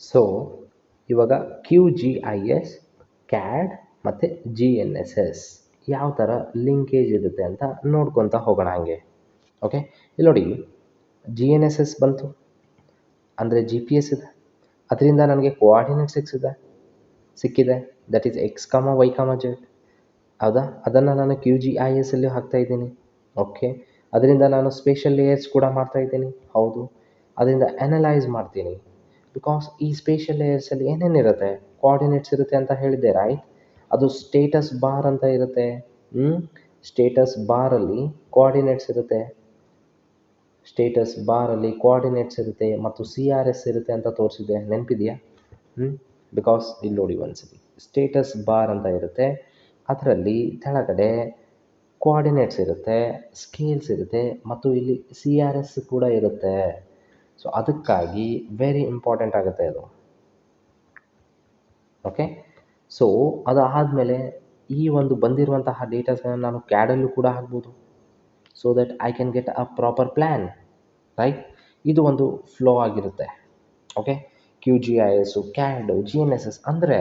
So ಇವಾಗ Q G I S, CAD ಮತ್ತು G N S S ಯಾವ ಥರ ಲಿಂಕೇಜ್ ಇರುತ್ತೆ ಅಂತ ನೋಡ್ಕೊತ ಹೋಗೋಣ ಹಂಗೆ. ಓಕೆ, ಇಲ್ಲಿ ನೋಡಿ, ಜಿ ಎನ್ ಎಸ್ ಎಸ್ ಬಂತು ಅಂದರೆ ಜಿ ಪಿ ಎಸ್ ಇದೆ, ಅದರಿಂದ ನನಗೆ ಕೋಆರ್ಡಿನೇಟ್ ಸಿಕ್ಕಿದೆ, ದಟ್ ಈಸ್ ಎಕ್ಸ್ ಕಾಮ ವೈ ಕಾಮ ಜೆಡ್. ಹೌದಾ, ಅದನ್ನು ನಾನು ಕ್ಯೂ ಜಿ ಐ ಎಸ್ ಅಲ್ಲಿ ಹಾಕ್ತಾ ಇದ್ದೀನಿ. ಓಕೆ, ಅದರಿಂದ ನಾನು ಸ್ಪೇಷಲ್ ಲೇಯರ್ಸ್ ಕೂಡ ಮಾಡ್ತಾ ಇದ್ದೀನಿ. ಹೌದು, ಅದರಿಂದ ಅನಲೈಸ್ ಮಾಡ್ತೀನಿ. ಬಿಕಾಸ್ ಈ ಸ್ಪೇಷಲ್ ಲೇಯರ್ಸಲ್ಲಿ ಏನೇನಿರುತ್ತೆ, ಕೋಆರ್ಡಿನೇಟ್ಸ್ ಇರುತ್ತೆ ಅಂತ ಹೇಳಿದ್ದೆ ರೈಟ್. ಅದು ಸ್ಟೇಟಸ್ ಬಾರ್ ಅಂತ ಇರುತ್ತೆ. ಸ್ಟೇಟಸ್ ಬಾರಲ್ಲಿ ಕೋಆರ್ಡಿನೇಟ್ಸ್ ಇರುತ್ತೆ, ಸ್ಟೇಟಸ್ ಬಾರಲ್ಲಿ ಕೋಆರ್ಡಿನೇಟ್ಸ್ ಇರುತ್ತೆ ಮತ್ತು ಸಿ ಆರ್ ಎಸ್ ಇರುತ್ತೆ ಅಂತ ತೋರಿಸಿದೆ, ನೆನಪಿದೆಯಾ? ಬಿಕಾಸ್ ಇಲ್ಲಿ ನೋಡಿ ಒಂದ್ಸತಿ, ಸ್ಟೇಟಸ್ ಬಾರ್ ಅಂತ ಇರುತ್ತೆ, ಅದರಲ್ಲಿ ಕೆಳಗಡೆ ಕೋಆರ್ಡಿನೇಟ್ಸ್ ಇರುತ್ತೆ, ಸ್ಕೇಲ್ಸ್ ಇರುತ್ತೆ ಮತ್ತು ಇಲ್ಲಿ ಸಿ ಆರ್ ಎಸ್ ಕೂಡ ಇರುತ್ತೆ. ಸೊ ಅದಕ್ಕಾಗಿ ವೆರಿ ಇಂಪಾರ್ಟೆಂಟ್ ಆಗುತ್ತೆ ಅದು. ಓಕೆ, ಸೊ ಅದು ಆದಮೇಲೆ ಈ ಒಂದು ಬಂದಿರುವಂತಹ ಡೇಟಾಸ್ಗಳನ್ನು ನಾನು ಕ್ಯಾಡಲ್ಲೂ ಕೂಡ ಹಾಕ್ಬೋದು, so that I can get a proper plan, right. ಇದು ಒಂದು ಫ್ಲೋ ಆಗಿರುತ್ತೆ. Okay, Q G I S, CAD, G N S S ಅಂದರೆ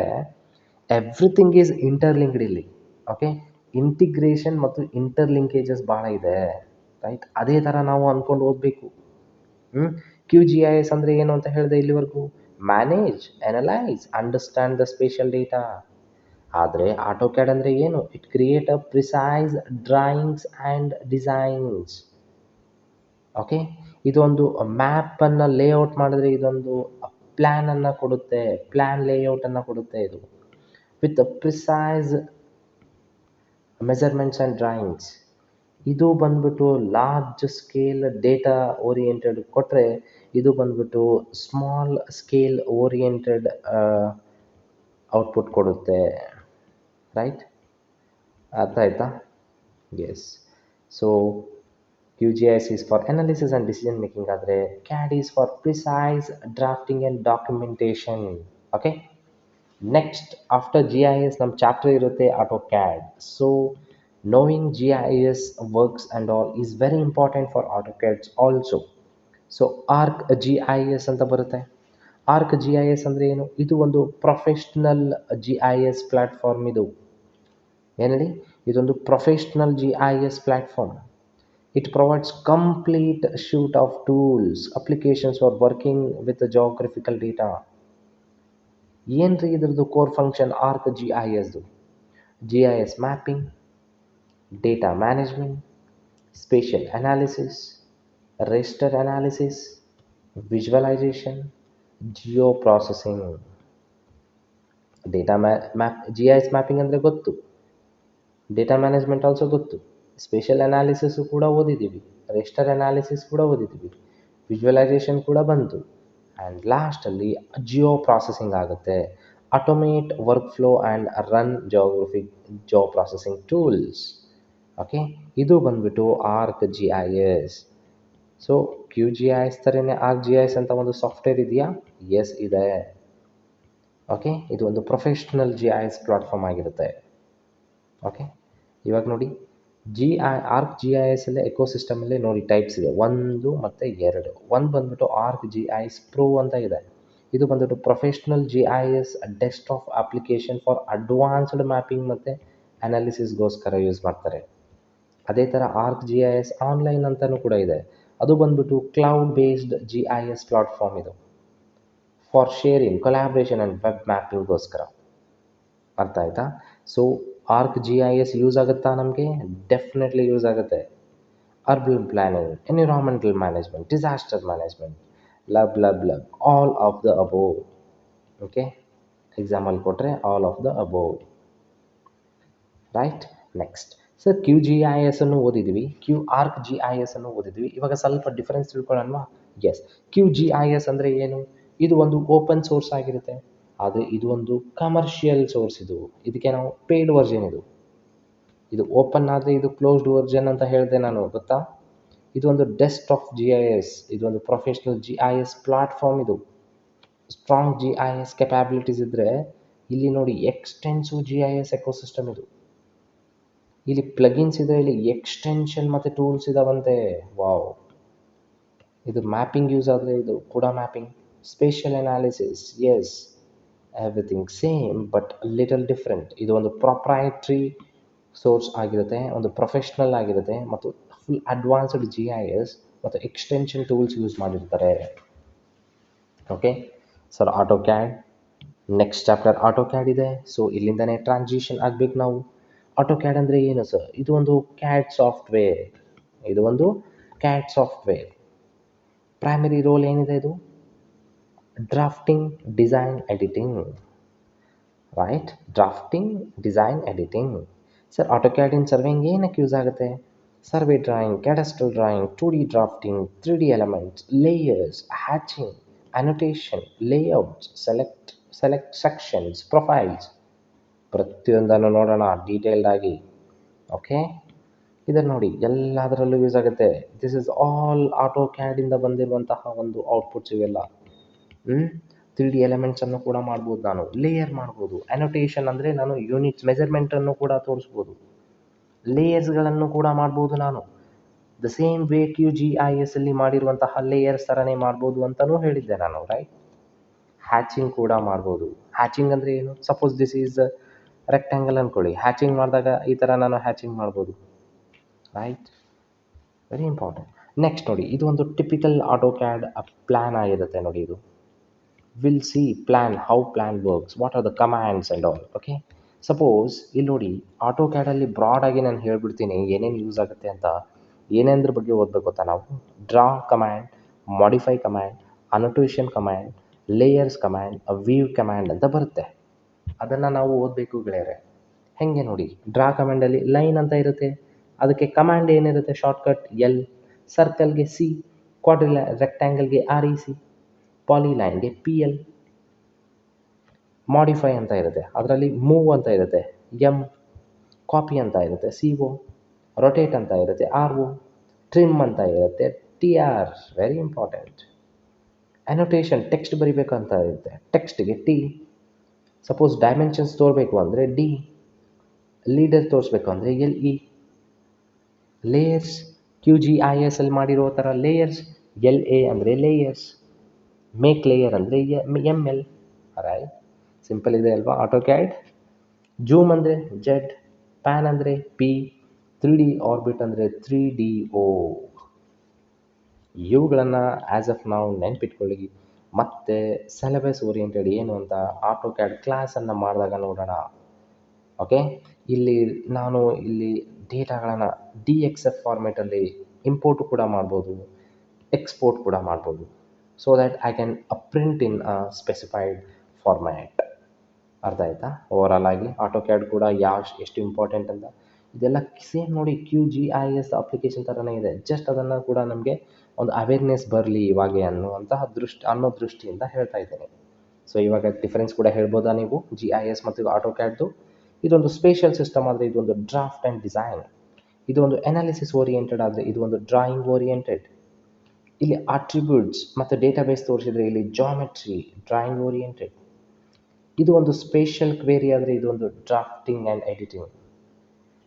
ಎವ್ರಿಥಿಂಗ್ ಈಸ್ ಇಂಟರ್ಲಿಂಕ್ಡ್ ಇಲ್ಲಿ. ಓಕೆ, ಇಂಟಿಗ್ರೇಷನ್ ಮತ್ತು ಇಂಟರ್ಲಿಂಕೇಜಸ್ ಭಾಳ ಇದೆ, ರೈಟ್. ಅದೇ ಥರ ನಾವು ಅಂದ್ಕೊಂಡು ಓದಬೇಕು. ಕ್ಯೂ ಜಿ ಐ ಎಸ್ ಅಂದರೆ ಏನು ಅಂತ ಹೇಳಿದೆ ಇಲ್ಲಿವರೆಗೂ? Manage, analyse, understand the spatial data. ಆದರೆ ಆಟೋಕ್ಯಾಡ್ ಅಂದರೆ ಏನು? It create a precise drawings and designs. Okay, ಇದೊಂದು ಮ್ಯಾಪನ್ನು ಲೇಔಟ್ ಮಾಡಿದ್ರೆ ಇದೊಂದು ಪ್ಲ್ಯಾನನ್ನು ಕೊಡುತ್ತೆ, ಪ್ಲ್ಯಾನ್ ಲೇಔಟನ್ನು ಕೊಡುತ್ತೆ ಇದು, with precise measurements and drawings. ಇದು ಬಂದ್ಬಿಟ್ಟು ಲಾರ್ಜ್ ಸ್ಕೇಲ್ ಡೇಟಾ ಓರಿಯೆಂಟೆಡ್ ಕೊಟ್ಟರೆ, ಇದು ಬಂದ್ಬಿಟ್ಟು ಸ್ಮಾಲ್ ಸ್ಕೇಲ್ ಓರಿಯೆಂಟೆಡ್ ಔಟ್ಪುಟ್ ಕೊಡುತ್ತೆ, ರೈಟ್. ಅರ್ಥ ಆಯ್ತಾ? Yes. So Q G I S is for analysis and decision making ಆದರೆ CAD is for precise drafting and documentation. Okay, next after G I S ನಮ್ಮ chapter ಇರುತ್ತೆ AutoCAD. So knowing GIS works and all is very important for AutoCAD also. So Arc G I S ಅಂತ ಬರುತ್ತೆ. Arc G I S ಅಂದರೆ ಏನು? ಇದು ಒಂದು professional G I S platform. ಇದು ಏನು ಹೇಳಿ? ಇದೊಂದು professional G I S platform. It provides complete suite of tools, applications for working with geographical data. ಏನು ರೀ ಇದ್ರದ್ದು core function Arc G I ಎಸ್ದು? G I S mapping, data management, spatial analysis, raster analysis, visualization, geoprocessing. Data G I S mapping ಅಂದರೆ ಗೊತ್ತು, data management also ಗೊತ್ತು, spatial analysis ಕೂಡ ಓದಿದ್ದೀವಿ, ರೆಸ್ಟರ್ analysis ಕೂಡ ಓದಿದ್ದೀವಿ, ವಿಜುವಲೈಸೇಷನ್ ಕೂಡ ಬಂತು, ಆ್ಯಂಡ್ ಲಾಸ್ಟಲ್ಲಿ ಜಿಯೋ ಪ್ರಾಸೆಸಿಂಗ್ ಆಗುತ್ತೆ. Automate work flow and run geo processing tools. Okay, ಇದು ಬಂದ್ಬಿಟ್ಟು Arc G I S. So Q G I S ಥರನೇ ಆರ್ಕ್ ಜಿ ಐ ಎಸ್ ಅಂತ ಒಂದು ಸಾಫ್ಟ್ವೇರ್ ಇದೆಯಾ? ಎಸ್ ಇದೆ. ಓಕೆ, ಇದು ಒಂದು professional G I S platform ಆಗಿರುತ್ತೆ. ಓಕೆ, ಇವಾಗ ನೋಡಿ, ಆರ್ಕ್ ಜಿ ಐ ಎಸ್ ಅಲ್ಲೇ ಎಕೋಸಿಸ್ಟಮಲ್ಲೇ ನೋಡಿ ಟೈಪ್ಸ್ ಇದೆ, 1 ಮತ್ತು 2. ಒಂದು ಬಂದ್ಬಿಟ್ಟು Arc G I S Pro ಅಂತ ಇದೆ. ಇದು ಬಂದ್ಬಿಟ್ಟು professional G I S desktop application for advanced mapping ಮತ್ತು ಅನಾಲಿಸಿಸ್ಗೋಸ್ಕರ ಯೂಸ್ ಮಾಡ್ತಾರೆ. ಅದೇ ಥರ Arc G I S online ಅಂತಲೂ ಕೂಡ ಇದೆ. ಅದು ಬಂದ್ಬಿಟ್ಟು cloud based G I S platform. ಇದು for sharing, collaboration and web ಮ್ಯಾಪಿಂಗ್ಗೋಸ್ಕರ. ಅರ್ಥ ಆಯ್ತಾ? So Arc G I S use ಆಗುತ್ತಾ ನಮಗೆ? ಡೆಫಿನೆಟ್ಲಿ ಯೂಸ್ ಆಗುತ್ತೆ. Urban planning, environmental management, disaster management, ಲಬ್ all of the above. Okay, example ಕೊಟ್ಟರೆ all of the above, right. Next sir, Q G I S ಅನ್ನು ಓದಿದ್ವಿ, Arc G I S ಅನ್ನು ಓದಿದ್ವಿ. ಇವಾಗ ಸ್ವಲ್ಪ ಡಿಫರೆನ್ಸ್ ತಿಳ್ಕೊಳ್ಳೋಣ. Yes, Q G I S ಅಂದರೆ ಏನು? ಇದು ಒಂದು ಓಪನ್ ಸೋರ್ಸ್ ಆಗಿರುತ್ತೆ, ಆದರೆ ಇದು ಒಂದು ಕಮರ್ಷಿಯಲ್ ಸೋರ್ಸ್. ಇದಕ್ಕೆ ನಾವು ಪೇಯ್ಡ್ ವರ್ಷನ್. ಇದು ಓಪನ್ ಆದರೆ ಇದು ಕ್ಲೋಸ್ಡ್ ವರ್ಷನ್ ಅಂತ ಹೇಳಿದೆ ನಾನು, ಗೊತ್ತಾ? ಇದು ಒಂದು ಡೆಸ್ಕ್ಟಾಪ್ ಜಿ ಐ ಎಸ್, ಇದು ಒಂದು professional G I S platform. ಇದು strong G I S capabilities ಇದ್ದರೆ ಇಲ್ಲಿ ನೋಡಿ extensive G I S ecosystem. ಇಲ್ಲಿ ಪ್ಲಗಿನ್ಸ್ ಇದೆ, ಇಲ್ಲಿ ಎಕ್ಸ್ಟೆನ್ಷನ್ ಮತ್ತು ಟೂಲ್ಸ್ ಇದಾವಂತೆ. ವಾವ್! ಇದು ಮ್ಯಾಪಿಂಗ್ ಯೂಸ್ ಆದರೆ ಇದು ಕೂಡ mapping, spatial analysis, yes, everything same but little different. ಇದು ಒಂದು ಪ್ರೊಪ್ರೈಟ್ರಿ ಸೋರ್ಸ್ ಆಗಿರುತ್ತೆ, ಒಂದು ಪ್ರೊಫೆಷ್ನಲ್ ಆಗಿರುತ್ತೆ ಮತ್ತು ಫುಲ್ ಅಡ್ವಾನ್ಸ್ಡ್ GIS ಮತ್ತು ಎಕ್ಸ್ಟೆನ್ಷನ್ ಟೂಲ್ಸ್ ಯೂಸ್ ಮಾಡಿರ್ತಾರೆ. Okay sir, AutoCAD next chapter auto CAD ಇದೆ. ಸೊ ಇಲ್ಲಿಂದನೇ ಟ್ರಾನ್ಸಿಷನ್ ಆಗಬೇಕು ನಾವು. ಆಟೋ ಕ್ಯಾಡ್ ಅಂದರೆ ಏನು ಸರ್? ಇದು ಒಂದು ಕ್ಯಾಡ್ ಸಾಫ್ಟ್ವೇರ್. ಇದು ಒಂದು ಕ್ಯಾಡ್ ಸಾಫ್ಟ್ವೇರ್. ಪ್ರೈಮರಿ ರೋಲ್ ಏನಿದೆ? ಇದು drafting, design, editing. Right, drafting, design, editing. Sir AutoCAD in surveying ಏನಕ್ಕೆ ಯೂಸ್ ಆಗುತ್ತೆ? Survey drawing, cadastral drawing, 2D drafting, 3D elements, layers, hatching, annotation, layouts, select sections, profiles, ಪ್ರತಿಯೊಂದನ್ನು ನೋಡೋಣ detailed ಆಗಿ. Okay, ಇದನ್ನು ನೋಡಿ, ಎಲ್ಲದರಲ್ಲೂ ಯೂಸ್ ಆಗುತ್ತೆ. ದಿಸ್ ಇಸ್ ಆಲ್ ಆಟೋ ಕ್ಯಾಡಿಂದ ಬಂದಿರುವಂತಹ ಒಂದು ಔಟ್ಪುಟ್ಸ್ ಇವೆಲ್ಲ. 3D ಎಲಿಮೆಂಟ್ಸನ್ನು ಕೂಡ ಮಾಡ್ಬೋದು, ನಾನು ಲೇಯರ್ ಮಾಡ್ಬೋದು. ಅನೋಟೇಷನ್ ಅಂದರೆ ನಾನು ಯೂನಿಟ್ಸ್ ಮೆಜರ್ಮೆಂಟನ್ನು ಕೂಡ ತೋರಿಸ್ಬೋದು. ಲೇಯರ್ಸ್ಗಳನ್ನು ಕೂಡ ಮಾಡ್ಬೋದು ನಾನು. ದ ಸೇಮ್ ವೇ QGIS ಅಲ್ಲಿ ಮಾಡಿರುವಂತಹ ಲೇಯರ್ಸ್ ಥರನೇ ಮಾಡ್ಬೋದು ಅಂತಲೂ ಹೇಳಿದ್ದೆ ನಾನು, ರೈಟ್. ಹ್ಯಾಚಿಂಗ್ ಕೂಡ ಮಾಡ್ಬೋದು. ಹ್ಯಾಚಿಂಗ್ ಅಂದರೆ ಏನು? ಸಪೋಸ್ ದಿಸ್ ಈಸ್ ರೆಕ್ಟ್ಯಾಂಗಲ್ ಅಂದ್ಕೊಳ್ಳಿ, ಹ್ಯಾಚಿಂಗ್ ಮಾಡಿದಾಗ ಈ ಥರ ನಾನು ಹ್ಯಾಚಿಂಗ್ ಮಾಡ್ಬೋದು, ರೈಟ್. Very important. ನೆಕ್ಸ್ಟ್ ನೋಡಿ, ಇದು ಒಂದು ಟಿಪಿಕಲ್ ಆಟೋ ಕ್ಯಾಡ್ ಪ್ಲ್ಯಾನ್ ಆಗಿರುತ್ತೆ ನೋಡಿ. ಇದು will see plan, how plan works, what are the commands and all. Okay, suppose ಇಲ್ಲಿ ನೋಡಿ, ಆಟೋ ಕ್ಯಾಡಲ್ಲಿ ಬ್ರಾಡಾಗಿ ನಾನು ಹೇಳ್ಬಿಡ್ತೀನಿ ಏನೇನು ಯೂಸ್ ಆಗುತ್ತೆ ಅಂತ. ಏನೇಂದ್ರ ಬಗ್ಗೆ ಓದಬೇಕು ಗೊತ್ತಾ ನಾವು? Draw command, modify command, annotation command, layers command, view command ಅಂತ ಬರುತ್ತೆ. ಅದನ್ನು ನಾವು ಓದಬೇಕು ಗೆಳೆಯರೆ. ಹೇಗೆ ನೋಡಿ, ಡ್ರಾ ಕಮ್ಯಾಂಡಲ್ಲಿ ಲೈನ್ ಅಂತ ಇರುತ್ತೆ, ಅದಕ್ಕೆ ಕಮ್ಯಾಂಡ್ ಏನಿರುತ್ತೆ? Shortcut L, ಸರ್ಕಲ್ಗೆ C, ರೆಕ್ಟ್ಯಾಂಗಲ್ಗೆ REC, ಪಾಲಿಲೈನ್ಗೆ PL. Modify ಅಂತ ಇರುತ್ತೆ, ಅದರಲ್ಲಿ ಮೂವ್ ಅಂತ ಇರುತ್ತೆ M, ಕಾಪಿ ಅಂತ ಇರುತ್ತೆ CO, ರೊಟೇಟ್ ಅಂತ ಇರುತ್ತೆ RO, ಟ್ರಿಮ್ ಅಂತ ಇರುತ್ತೆ TR. Very important. Annotation, text ಬರಿಬೇಕಂತ ಇರುತ್ತೆ, ಟೆಕ್ಸ್ಟ್ಗೆ T. ಸಪೋಸ್ ಡೈಮೆನ್ಷನ್ಸ್ ತೋರಬೇಕು ಅಂದರೆ D, ಲೀಡರ್ ತೋರಿಸ್ಬೇಕು ಅಂದರೆ LE. ಲೇಯರ್ಸ್, QGIS ಅಲ್ಲಿ ಮಾಡಿರೋ ಥರ ಲೇಯರ್ಸ್, LA ಅಂದರೆ ಲೇಯರ್ಸ್. ಮೇಕ್ ಲೇಯರ್ ಅಂದರೆ ML. ರೈಟ್, ಸಿಂಪಲ್ ಇದೆ ಅಲ್ವಾ ಆಟೋ ಕ್ಯಾಡ್. ಜೂಮ್ ಅಂದರೆ Z, ಪ್ಯಾನ್ ಅಂದರೆ P, 3D ಆರ್ಬಿಟ್ ಅಂದರೆ 3DO. ಇವುಗಳನ್ನು ಆ್ಯಸ್ ಆಫ್ ನಾವು ನೆನ್ಪಿಟ್ಕೊಳ್ಳಿ. ಮತ್ತು ಸಿಲೆಬಸ್ ಓರಿಯೆಂಟೆಡ್ ಏನು ಅಂತ ಆಟೋ ಕ್ಯಾಡ್ ಕ್ಲಾಸನ್ನು ಮಾಡಿದಾಗ ನೋಡೋಣ. ಓಕೆ, ನಾನು ಇಲ್ಲಿ ಡೇಟಾಗಳನ್ನು DXF ಫಾರ್ಮೇಟಲ್ಲಿ ಇಂಪೋರ್ಟ್ ಕೂಡ ಮಾಡ್ಬೋದು, ಎಕ್ಸ್ಪೋರ್ಟ್ ಕೂಡ ಮಾಡ್ಬೋದು. So that I can print in specified format. ಅರ್ಥ ಆಯ್ತಾ? ಓವರಾಲ್ ಆಗಿ ಆಟೋ ಕ್ಯಾಡ್ ಕೂಡ ಎಷ್ಟು ಇಂಪಾರ್ಟೆಂಟ್ ಅಂತ. ಇದೆಲ್ಲ ಸೇಮ್ ನೋಡಿ, QGIS ಅಪ್ಲಿಕೇಶನ್ ಥರನೇ ಇದೆ. ಜಸ್ಟ್ ಅದನ್ನು ಕೂಡ ನಮಗೆ ಒಂದು ಅವೇರ್ನೆಸ್ ಬರಲಿ ಇವಾಗೆ ಅನ್ನೋ ದೃಷ್ಟಿಯಿಂದ ಹೇಳ್ತಾ ಇದ್ದೇನೆ. ಸೊ ಇವಾಗ ಡಿಫರೆನ್ಸ್ ಕೂಡ ಹೇಳ್ಬೋದಾ ನೀವು GIS ಮತ್ತು ಆಟೋ ಕ್ಯಾಡ್ದು? ಇದೊಂದು ಸ್ಪೇಷಿಯಲ್ ಸಿಸ್ಟಮ್ ಆದರೆ ಇದೊಂದು ಡ್ರಾಫ್ಟ್ ಆ್ಯಂಡ್ ಡಿಸೈನ್. ಇದು ಒಂದು ಅನಾಲಿಸಿಸ್ ಓರಿಯೆಂಟೆಡ್ ಆದರೆ ಇದು ಒಂದು ಡ್ರಾಯಿಂಗ್ ಓರಿಯೆಂಟೆಡ್. ಇಲ್ಲಿ ಅಟ್ರಿಬ್ಯೂಟ್ಸ್ ಮತ್ತು ಡೇಟಾಬೇಸ್ ತೋರಿಸಿದರೆ ಇಲ್ಲಿ ಜಾಮೆಟ್ರಿ, ಡ್ರಾಯಿಂಗ್ ಓರಿಯೆಂಟೆಡ್. ಇದು ಒಂದು ಸ್ಪೇಷಿಯಲ್ ಕ್ವೇರಿ ಆದರೆ ಇದು ಒಂದು ಡ್ರಾಫ್ಟಿಂಗ್ ಆ್ಯಂಡ್ ಎಡಿಟಿಂಗ್.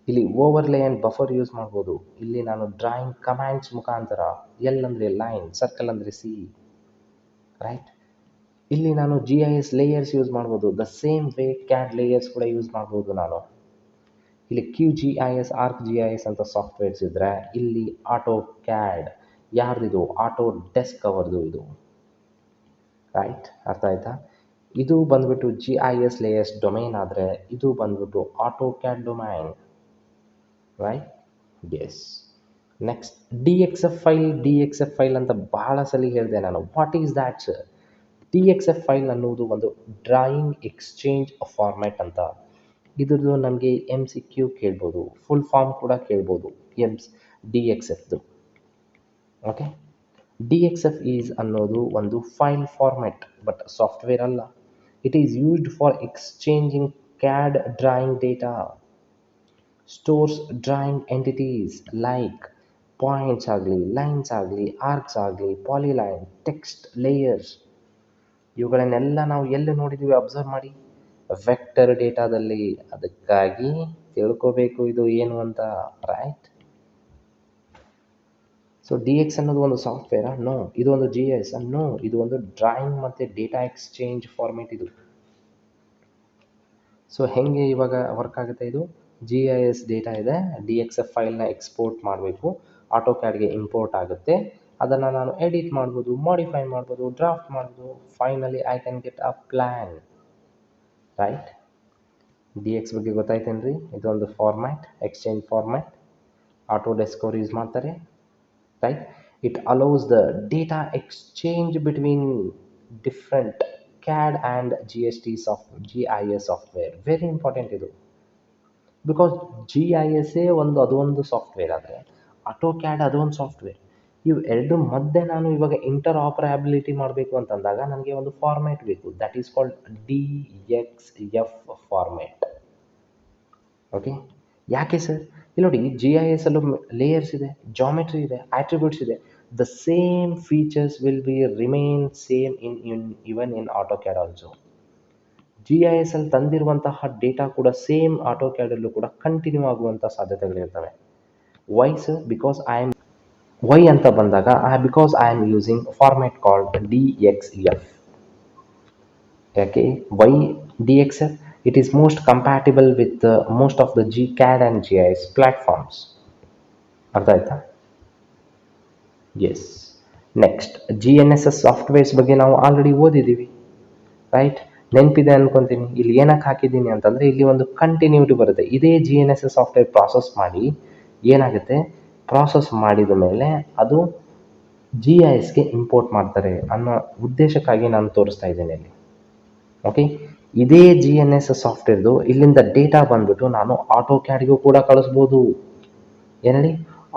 ಇಲ್ಲಿ ಓವರ್ಲೇ ಆ್ಯಂಡ್ ಬಫರ್ ಯೂಸ್ ಮಾಡ್ಬೋದು. ಇಲ್ಲಿ ನಾನು ಡ್ರಾಯಿಂಗ್ ಕಮ್ಯಾಂಡ್ಸ್ ಮುಖಾಂತರ, L ಅಂದರೆ ಲೈನ್, ಸರ್ಕಲ್ ಅಂದರೆ C, ರೈಟ್. ಇಲ್ಲಿ ನಾನು GIS ಲೇಯರ್ಸ್ ಯೂಸ್ ಮಾಡ್ಬೋದು. The same way CAD layers ಕೂಡ ಯೂಸ್ ಮಾಡ್ಬೋದು ನಾನು. ಇಲ್ಲಿ QGIS, ArcGIS ಅಂತ ಸಾಫ್ಟ್ವೇರ್ಸ್ ಇದ್ದರೆ ಇಲ್ಲಿ ಆಟೋ ಕ್ಯಾಡ್ ಯಾರ್ದಿದು? ಆಟೋ ಡೆಸ್ಕ್ ಅವರ್ದು ಇದು, ರೈಟ್. ಅರ್ಥ ಆಯ್ತಾ? ಇದು ಬಂದ್ಬಿಟ್ಟು GIS ಲೇಯರ್ಸ್ ಡೊಮೈನ್ ಆದರೆ ಇದು ಬಂದ್ಬಿಟ್ಟು AutoCAD domain, right. Yes. Next DXF file ಅಂತ ಬಹಳ ಸಲ ಹೇಳಿದೆ ನಾನು. What is that sir? DXF file ಅನ್ನೋದು ಒಂದು ಡ್ರಾಯಿಂಗ್ ಎಕ್ಸ್ಚೇಂಜ್ ಫಾರ್ಮ್ಯಾಟ್ ಅಂತ. ಇದ್ರದ್ದು ನಮಗೆ MCQ ಕೇಳ್ಬೋದು, ಫುಲ್ ಫಾರ್ಮ್ ಕೂಡ ಕೇಳ್ಬೋದು DXFದು. ಓಕೆ, DXF ಈಸ್ ಅನ್ನೋದು ಒಂದು ಫೈಲ್ ಫಾರ್ಮ್ಯಾಟ್ ಬಟ್ ಸಾಫ್ಟ್ವೇರ್ ಅಲ್ಲ. It is used for exchanging CAD drawing data. Stores drawing entities like points ಆಗಲಿ, ಲೈನ್ಸ್ ಆಗಲಿ, ಆರ್ಕ್ಸ್ ಆಗಲಿ, ಪಾಲಿಲೈನ್, ಟೆಕ್ಸ್ಟ್, ಲೇಯರ್ಸ್. ಇವುಗಳನ್ನೆಲ್ಲ ನಾವು ಎಲ್ಲಿ ನೋಡಿದ್ದೀವಿ? ಅಬ್ಸರ್ವ್ ಮಾಡಿ, ವೆಕ್ಟರ್ ಡೇಟಾದಲ್ಲಿ. ಅದಕ್ಕಾಗಿ ತಿಳ್ಕೋಬೇಕು ಇದು ಏನು ಅಂತ, ರೈಟ್. ಸೊ ಡಿ ಎಕ್ಸ್ ಅನ್ನೋದು ಒಂದು ಸಾಫ್ಟ್ವೇರಾ? ನೋ. ಇದು ಒಂದು ಜಿ ಎಸ್? ನೋ. ಇದು ಒಂದು ಡ್ರಾಯಿಂಗ್ ಮತ್ತು ಡೇಟಾ ಎಕ್ಸ್ಚೇಂಜ್ ಫಾರ್ಮೇಟ್ ಇದು. ಸೊ ಹೆಂಗೆ ಇವಾಗ ವರ್ಕ್ ಆಗುತ್ತೆ ಇದು? ಜಿ ಐ ಎಸ್ ಡೇಟಾ ಇದೆ, ಡಿ ಎಕ್ಸ್ ಎಫ್ ಫೈಲ್ನ ಎಕ್ಸ್ಪೋರ್ಟ್ ಮಾಡಬೇಕು, ಆಟೋ ಕ್ಯಾಡ್ಗೆ ಇಂಪೋರ್ಟ್ ಆಗುತ್ತೆ, ಅದನ್ನು ನಾನು ಎಡಿಟ್ ಮಾಡ್ಬೋದು, ಮಾಡಿಫೈ ಮಾಡ್ಬೋದು, ಡ್ರಾಫ್ಟ್ ಮಾಡ್ಬೋದು, finally I can get a plan. Right? D X ಬಗ್ಗೆ ಗೊತ್ತಾಯ್ತೇನ್ರಿ? ಇದೊಂದು format, exchange format. Autodesk use ಮಾಡ್ತಾರೆ. Right? It allows the data exchange between different CAD and G I S software. Very important ಇದು. Because G I essay ಅದೊಂದು software ಆದರೆ auto CAD ಅದೊಂದು software. ಇವು ಎರಡು ಮಧ್ಯೆ ನಾನು ಇವಾಗ ಇಂಟರ್ ಆಪರೇಬಿಲಿಟಿ ಮಾಡಬೇಕು ಅಂತಂದಾಗ ನನಗೆ ಒಂದು ಫಾರ್ಮ್ಯಾಟ್ ಬೇಕು. That is called DXF format. Okay? ಯಾಕೆ ಸರ್? ಇಲ್ಲಿ ನೋಡಿ, ಜಿ ಐ ಎಸ್ ಅಲ್ಲೂ ಲೇಯರ್ಸ್ ಇದೆ, ಜಾಮೆಟ್ರಿ ಇದೆ, ಆಟ್ರಿಬ್ಯೂಟ್ಸ್ ಇದೆ. The same features will be remain same even in AutoCAD also. G I S ಅಲ್ಲಿ ತಂದಿರುವಂತಹ ಡೇಟಾ ಕೂಡ ಸೇಮ್ ಆಟೋ ಕ್ಯಾಡಲ್ಲೂ ಕೂಡ ಕಂಟಿನ್ಯೂ ಆಗುವಂಥ ಸಾಧ್ಯತೆಗಳಿರ್ತವೆ. Why sir? ಬಿಕಾಸ್ ವೈ ಅಂತ ಬಂದಾಗ because I am using format called DXF. ಯಾಕೆ why DXF? It is most compatible with most of the CAD and GIS platforms. ಅರ್ಥ ಆಯ್ತಾ? ಎಸ್. ನೆಕ್ಸ್ಟ್, GNSS ಸಾಫ್ಟ್ವೇರ್ಸ್ ಬಗ್ಗೆ ನಾವು ಆಲ್ರೆಡಿ ಓದಿದ್ದೀವಿ. ರೈಟ್? ನೆನಪಿದೆ ಅನ್ಕೊತೀನಿ. ಇಲ್ಲಿ ಏನಕ್ಕೆ ಹಾಕಿದ್ದೀನಿ ಅಂತಂದರೆ, ಇಲ್ಲಿ ಒಂದು ಕಂಟಿನ್ಯೂಟಿ ಬರುತ್ತೆ. ಇದೇ GNSS ಸಾಫ್ಟ್ವೇರ್ ಪ್ರಾಸೆಸ್ ಮಾಡಿ ಏನಾಗುತ್ತೆ, ಪ್ರಾಸೆಸ್ ಮಾಡಿದ ಮೇಲೆ ಅದು GISಗೆ ಇಂಪೋರ್ಟ್ ಮಾಡ್ತಾರೆ ಅನ್ನೋ ಉದ್ದೇಶಕ್ಕಾಗಿ ನಾನು ತೋರಿಸ್ತಾ ಇದ್ದೀನಿ ಇಲ್ಲಿ. ಓಕೆ? ಇದೇ GNSS ಸಾಫ್ಟ್ವೇರ್ದು ಇಲ್ಲಿಂದ ಡೇಟಾ ಬಂದ್ಬಿಟ್ಟು ನಾನು ಆಟೋ ಕ್ಯಾಡ್ಗೂ ಕೂಡ ಕಳಿಸ್ಬೋದು. ಏನೇಳಿ?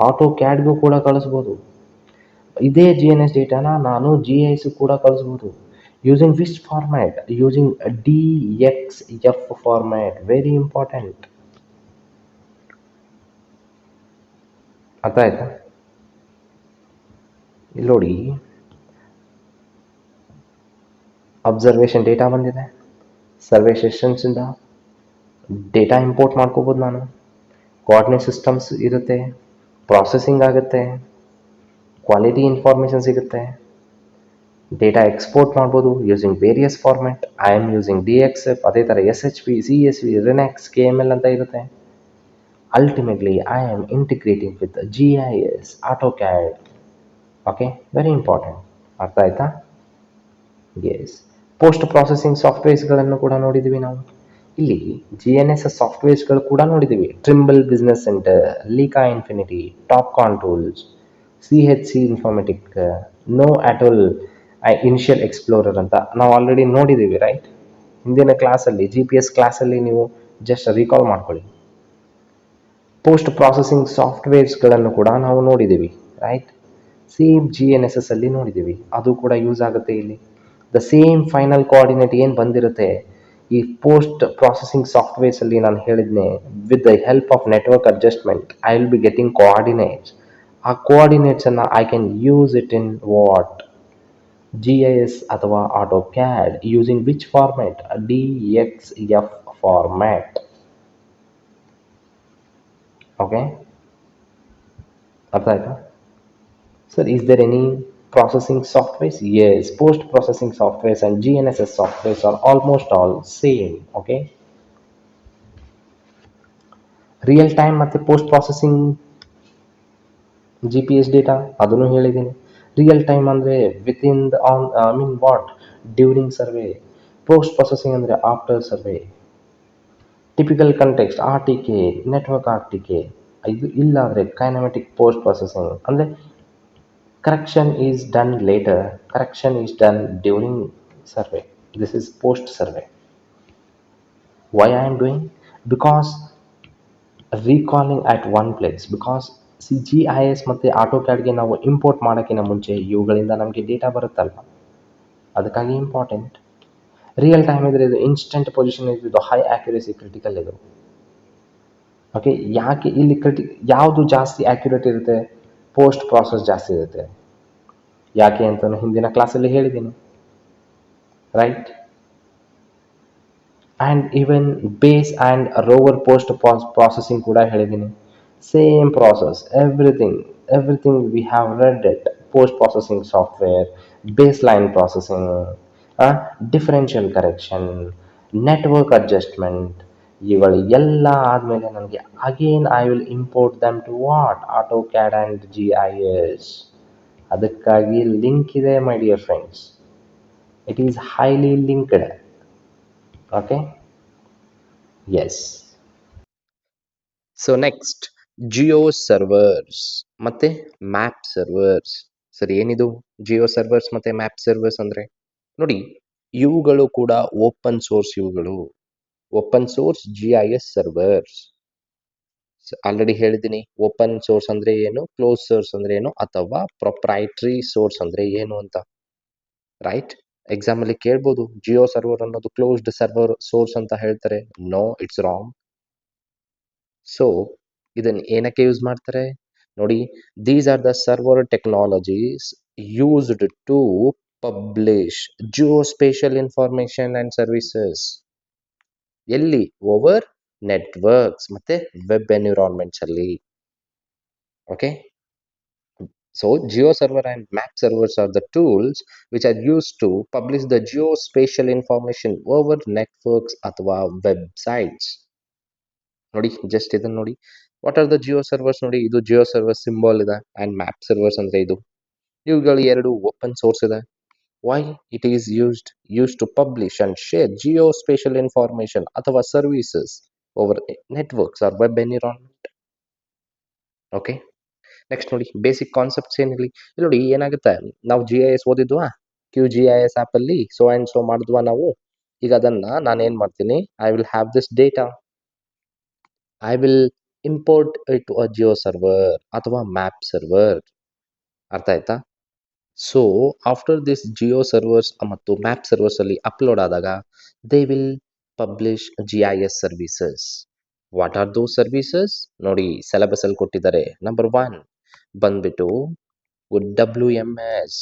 ಆಟೋ ಕ್ಯಾಡ್ಗೂ ಕೂಡ ಕಳಿಸ್ಬೋದು. ಇದೇ GNS ಡೇಟಾನ ನಾನು GIS ಕೂಡ ಕಳಿಸ್ಬೋದು. Using which format? Using DXF format. Very important. ಅರ್ಥ ಆಯ್ತಾ? ಇಲ್ಲಿ ನೋಡಿ, ಅಬ್ಸರ್ವೇಷನ್ ಡೇಟಾ ಬಂದಿದೆ, ಸರ್ವೆ ಸೆಷನ್ಸಿಂದ ಡೇಟಾ ಇಂಪೋರ್ಟ್ ಮಾಡ್ಕೋಬೋದು ನಾನು, ಕೋಆರ್ಡಿನೇಟ್ ಸಿಸ್ಟಮ್ಸ್ ಇರುತ್ತೆ, ಪ್ರಾಸೆಸಿಂಗ್ ಆಗುತ್ತೆ, ಕ್ವಾಲಿಟಿ ಇನ್ಫಾರ್ಮೇಷನ್ ಸಿಗುತ್ತೆ, ಡೇಟಾ ಎಕ್ಸ್ಪೋರ್ಟ್ ಮಾಡ್ಬೋದು using various format. I am using DXF. ಅದೇ ಥರ SHP, CSV, RENAX, KML ಅಂತ ಇರುತ್ತೆ. Ultimately I am integrating with GIS, AutoCAD. Okay? Very important. ಅರ್ಥ ಆಯ್ತಾ? ಎಸ್. ಪೋಸ್ಟ್ ಪ್ರಾಸೆಸಿಂಗ್ ಸಾಫ್ಟ್ವೇರ್ಸ್ಗಳನ್ನು ಕೂಡ ನೋಡಿದ್ದೀವಿ ನಾವು. ಇಲ್ಲಿ GNSS ಸಾಫ್ಟ್ವೇರ್ಸ್ಗಳು ಕೂಡ ನೋಡಿದ್ದೀವಿ. Trimble business center, Leica Infinity, Topcon Tools, CHC Informatic, NovAtel, Inertial Explorer ಅಂತ ನಾವು ಆಲ್ರೆಡಿ ನೋಡಿದ್ದೀವಿ. ರೈಟ್? ಹಿಂದಿನ ಕ್ಲಾಸಲ್ಲಿ, GPS ಕ್ಲಾಸಲ್ಲಿ ನೀವು ಜಸ್ಟ್ ರೀಕಾಲ್ ಮಾಡ್ಕೊಳ್ಳಿ. ಪೋಸ್ಟ್ ಪ್ರಾಸೆಸಿಂಗ್ ಸಾಫ್ಟ್ವೇರ್ಸ್ಗಳನ್ನು ಕೂಡ ನಾವು ನೋಡಿದ್ದೀವಿ. ರೈಟ್? ಸೇಮ್ GNSS ಅಲ್ಲಿ ನೋಡಿದ್ದೀವಿ. ಅದು ಕೂಡ ಯೂಸ್ ಆಗುತ್ತೆ ಇಲ್ಲಿ. ದ ಸೇಮ್ ಫೈನಲ್ ಕೋಆರ್ಡಿನೇಟ್ ಏನು ಬಂದಿರುತ್ತೆ ಈ ಪೋಸ್ಟ್ ಪ್ರಾಸೆಸಿಂಗ್ ಸಾಫ್ಟ್ವೇರ್ಸಲ್ಲಿ, ನಾನು ಹೇಳಿದ್ನೆ, with the help of network adjustment I will be getting coordinates. ಆ ಕೋಆರ್ಡಿನೇಟ್ಸನ್ನು I can use it in what? GIS ಅಥವಾ AutoCAD using which format? DXF format. Okay? ಅರ್ಥ ಆಯ್ತಾ? Sir, is there any processing softwares? Yes, post processing softwares and GNSS softwares are almost all same. Okay? Real time ಮತ್ತು post processing GPS data ಅದನ್ನು ಹೇಳಿದ್ದೀನಿ. Real time ಅಂದರೆ within the what? During survey. Post processing ಅಂದರೆ after survey. Typical context RTK, network RTK. ಇದು ಇಲ್ಲಾದರೆ kinematic post processing ಅಂದರೆ correction is done later, correction is done during survey. This is post survey. Why I am doing? Because recalling at one place. Because GIS ಮತ್ತು AutoCADಗೆ ನಾವು import ಮಾಡೋಕ್ಕಿಂತ ಮುಂಚೆ ಇವುಗಳಿಂದ ನಮಗೆ data ಬರುತ್ತಲ್ವ, ಅದಕ್ಕಾಗಿ ಇಂಪಾರ್ಟೆಂಟ್. ರಿಯಲ್ ಟೈಮ್ ಇದ್ರೆ ಇದು ಇನ್ಸ್ಟೆಂಟ್ ಪೊಸಿಷನ್ ಇದು ಹೈ ಆ್ಯಕ್ಯುರೇಸಿ ಕ್ರಿಟಿಕಲ್ ಇದು. ಓಕೆ? ಯಾಕೆ ಇಲ್ಲಿ ಯಾವುದು ಜಾಸ್ತಿ ಆ್ಯಕ್ಯುರೇಟ್ ಇರುತ್ತೆ? ಪೋಸ್ಟ್ ಪ್ರಾಸೆಸ್ ಜಾಸ್ತಿ ಇರುತ್ತೆ. ಯಾಕೆ ಅಂತ ಹಿಂದಿನ ಕ್ಲಾಸಲ್ಲಿ ಹೇಳಿದ್ದೀನಿ. Right? And even base and rover post processing ಕೂಡ ಹೇಳಿದ್ದೀನಿ. Same process, everything everything we have read it. Post processing software, baseline processing, differential correction, network adjustment. ಇವುಗಳು ಎಲ್ಲ ಆದಮೇಲೆ ನನಗೆ again I will import them to what AutoCAD and GIS. ಅದಕ್ಕಾಗಿ link ಇದೆ my dear friends. It is highly linked. Okay, yes. So next, geo servers ಮತ್ತೆ map servers. ಸರಿ, ಏನಿದು geo servers ಮತ್ತೆ ಮ್ಯಾಪ್ ಸರ್ವರ್ಸ್ ಅಂದರೆ? ನೋಡಿ, ಇವುಗಳು ಕೂಡ ಓಪನ್ ಸೋರ್ಸ್. ಇವುಗಳು open source GIS servers. Already ಹೇಳಿದ್ದೀನಿ, ಓಪನ್ ಸೋರ್ಸ್ ಅಂದ್ರೆ ಏನು, ಕ್ಲೋಸ್ ಸೋರ್ಸ್ ಅಂದ್ರೆ ಏನು, ಅಥವಾ ಪ್ರೊಪ್ರೈಟ್ರಿ ಸೋರ್ಸ್ ಅಂದ್ರೆ ಏನು ಅಂತ. ರೈಟ್? ಎಕ್ಸಾಮ್ ಅಲ್ಲಿ ಕೇಳ್ಬೋದು, ಜಿಯೋ ಸರ್ವರ್ ಅನ್ನೋದು ಕ್ಲೋಸ್ಡ್ ಸರ್ವರ್ ಸೋರ್ಸ್ ಅಂತ ಹೇಳ್ತಾರೆ. No, it's wrong. ಸೊ ಇದನ್ನು ಏನಕ್ಕೆ ಯೂಸ್ ಮಾಡ್ತಾರೆ ನೋಡಿ? These are the server technologies used to publish geospatial information and services. ಎಲ್ಲಿ? ಓವರ್ ನೆಟ್ವರ್ಕ್ಸ್ ಮತ್ತೆ ವೆಬ್ ಎನ್ವಿರಾನ್ಮೆಂಟ್ಸ್ ಅಲ್ಲಿ. Okay, so geo server and map servers are the tools which are used to publish the geospatial information over networks ಅಥವಾ websites. ನೋಡಿ, just ಇದನ್ನ ನೋಡಿ. What are the geo servers? ನೋಡಿ, ಇದು geo server symbol ಇದೆ. And map servers ಅಂದರೆ ಇದು. ಇವುಗಳು ಎರಡು ಓಪನ್ ಸೋರ್ಸ್ ಇದೆ. Why it is used to publish and share geospatial information ಅಥವಾ services over networks or web environment. Okay, next ನೋಡಿ, ಬೇಸಿಕ್ ಕಾನ್ಸೆಪ್ಟ್ಸ್ ಏನಿರಲಿ. ಇಲ್ಲಿ ನೋಡಿ ಏನಾಗುತ್ತೆ, ನಾವು GIS ಓದಿದ್ವಾ, QGIS ಆ್ಯಪಲ್ಲಿ ಸೊ ಆ್ಯಂಡ್ ಸೊ ಮಾಡಿದ್ವಾ ನಾವು. ಈಗ ಅದನ್ನು ನಾನೇನು ಮಾಡ್ತೀನಿ, I will have this data, I will import it to a geo server ಅಥವಾ ಮ್ಯಾಪ್ ಸರ್ವರ್. ಅರ್ಥ ಆಯ್ತಾ? So after this geo servers ಮತ್ತು ಮ್ಯಾಪ್ ಸರ್ವರ್ಸ್ ಅಲ್ಲಿ ಅಪ್ಲೋಡ್ ಆದಾಗ they will publish GIS services. What are those services? ನೋಡಿ, syllabus ಅಲ್ಲಿ ಕೊಟ್ಟಿದ್ದಾರೆ. Number 1 ಬಂದ್ಬಿಟ್ಟು WMS,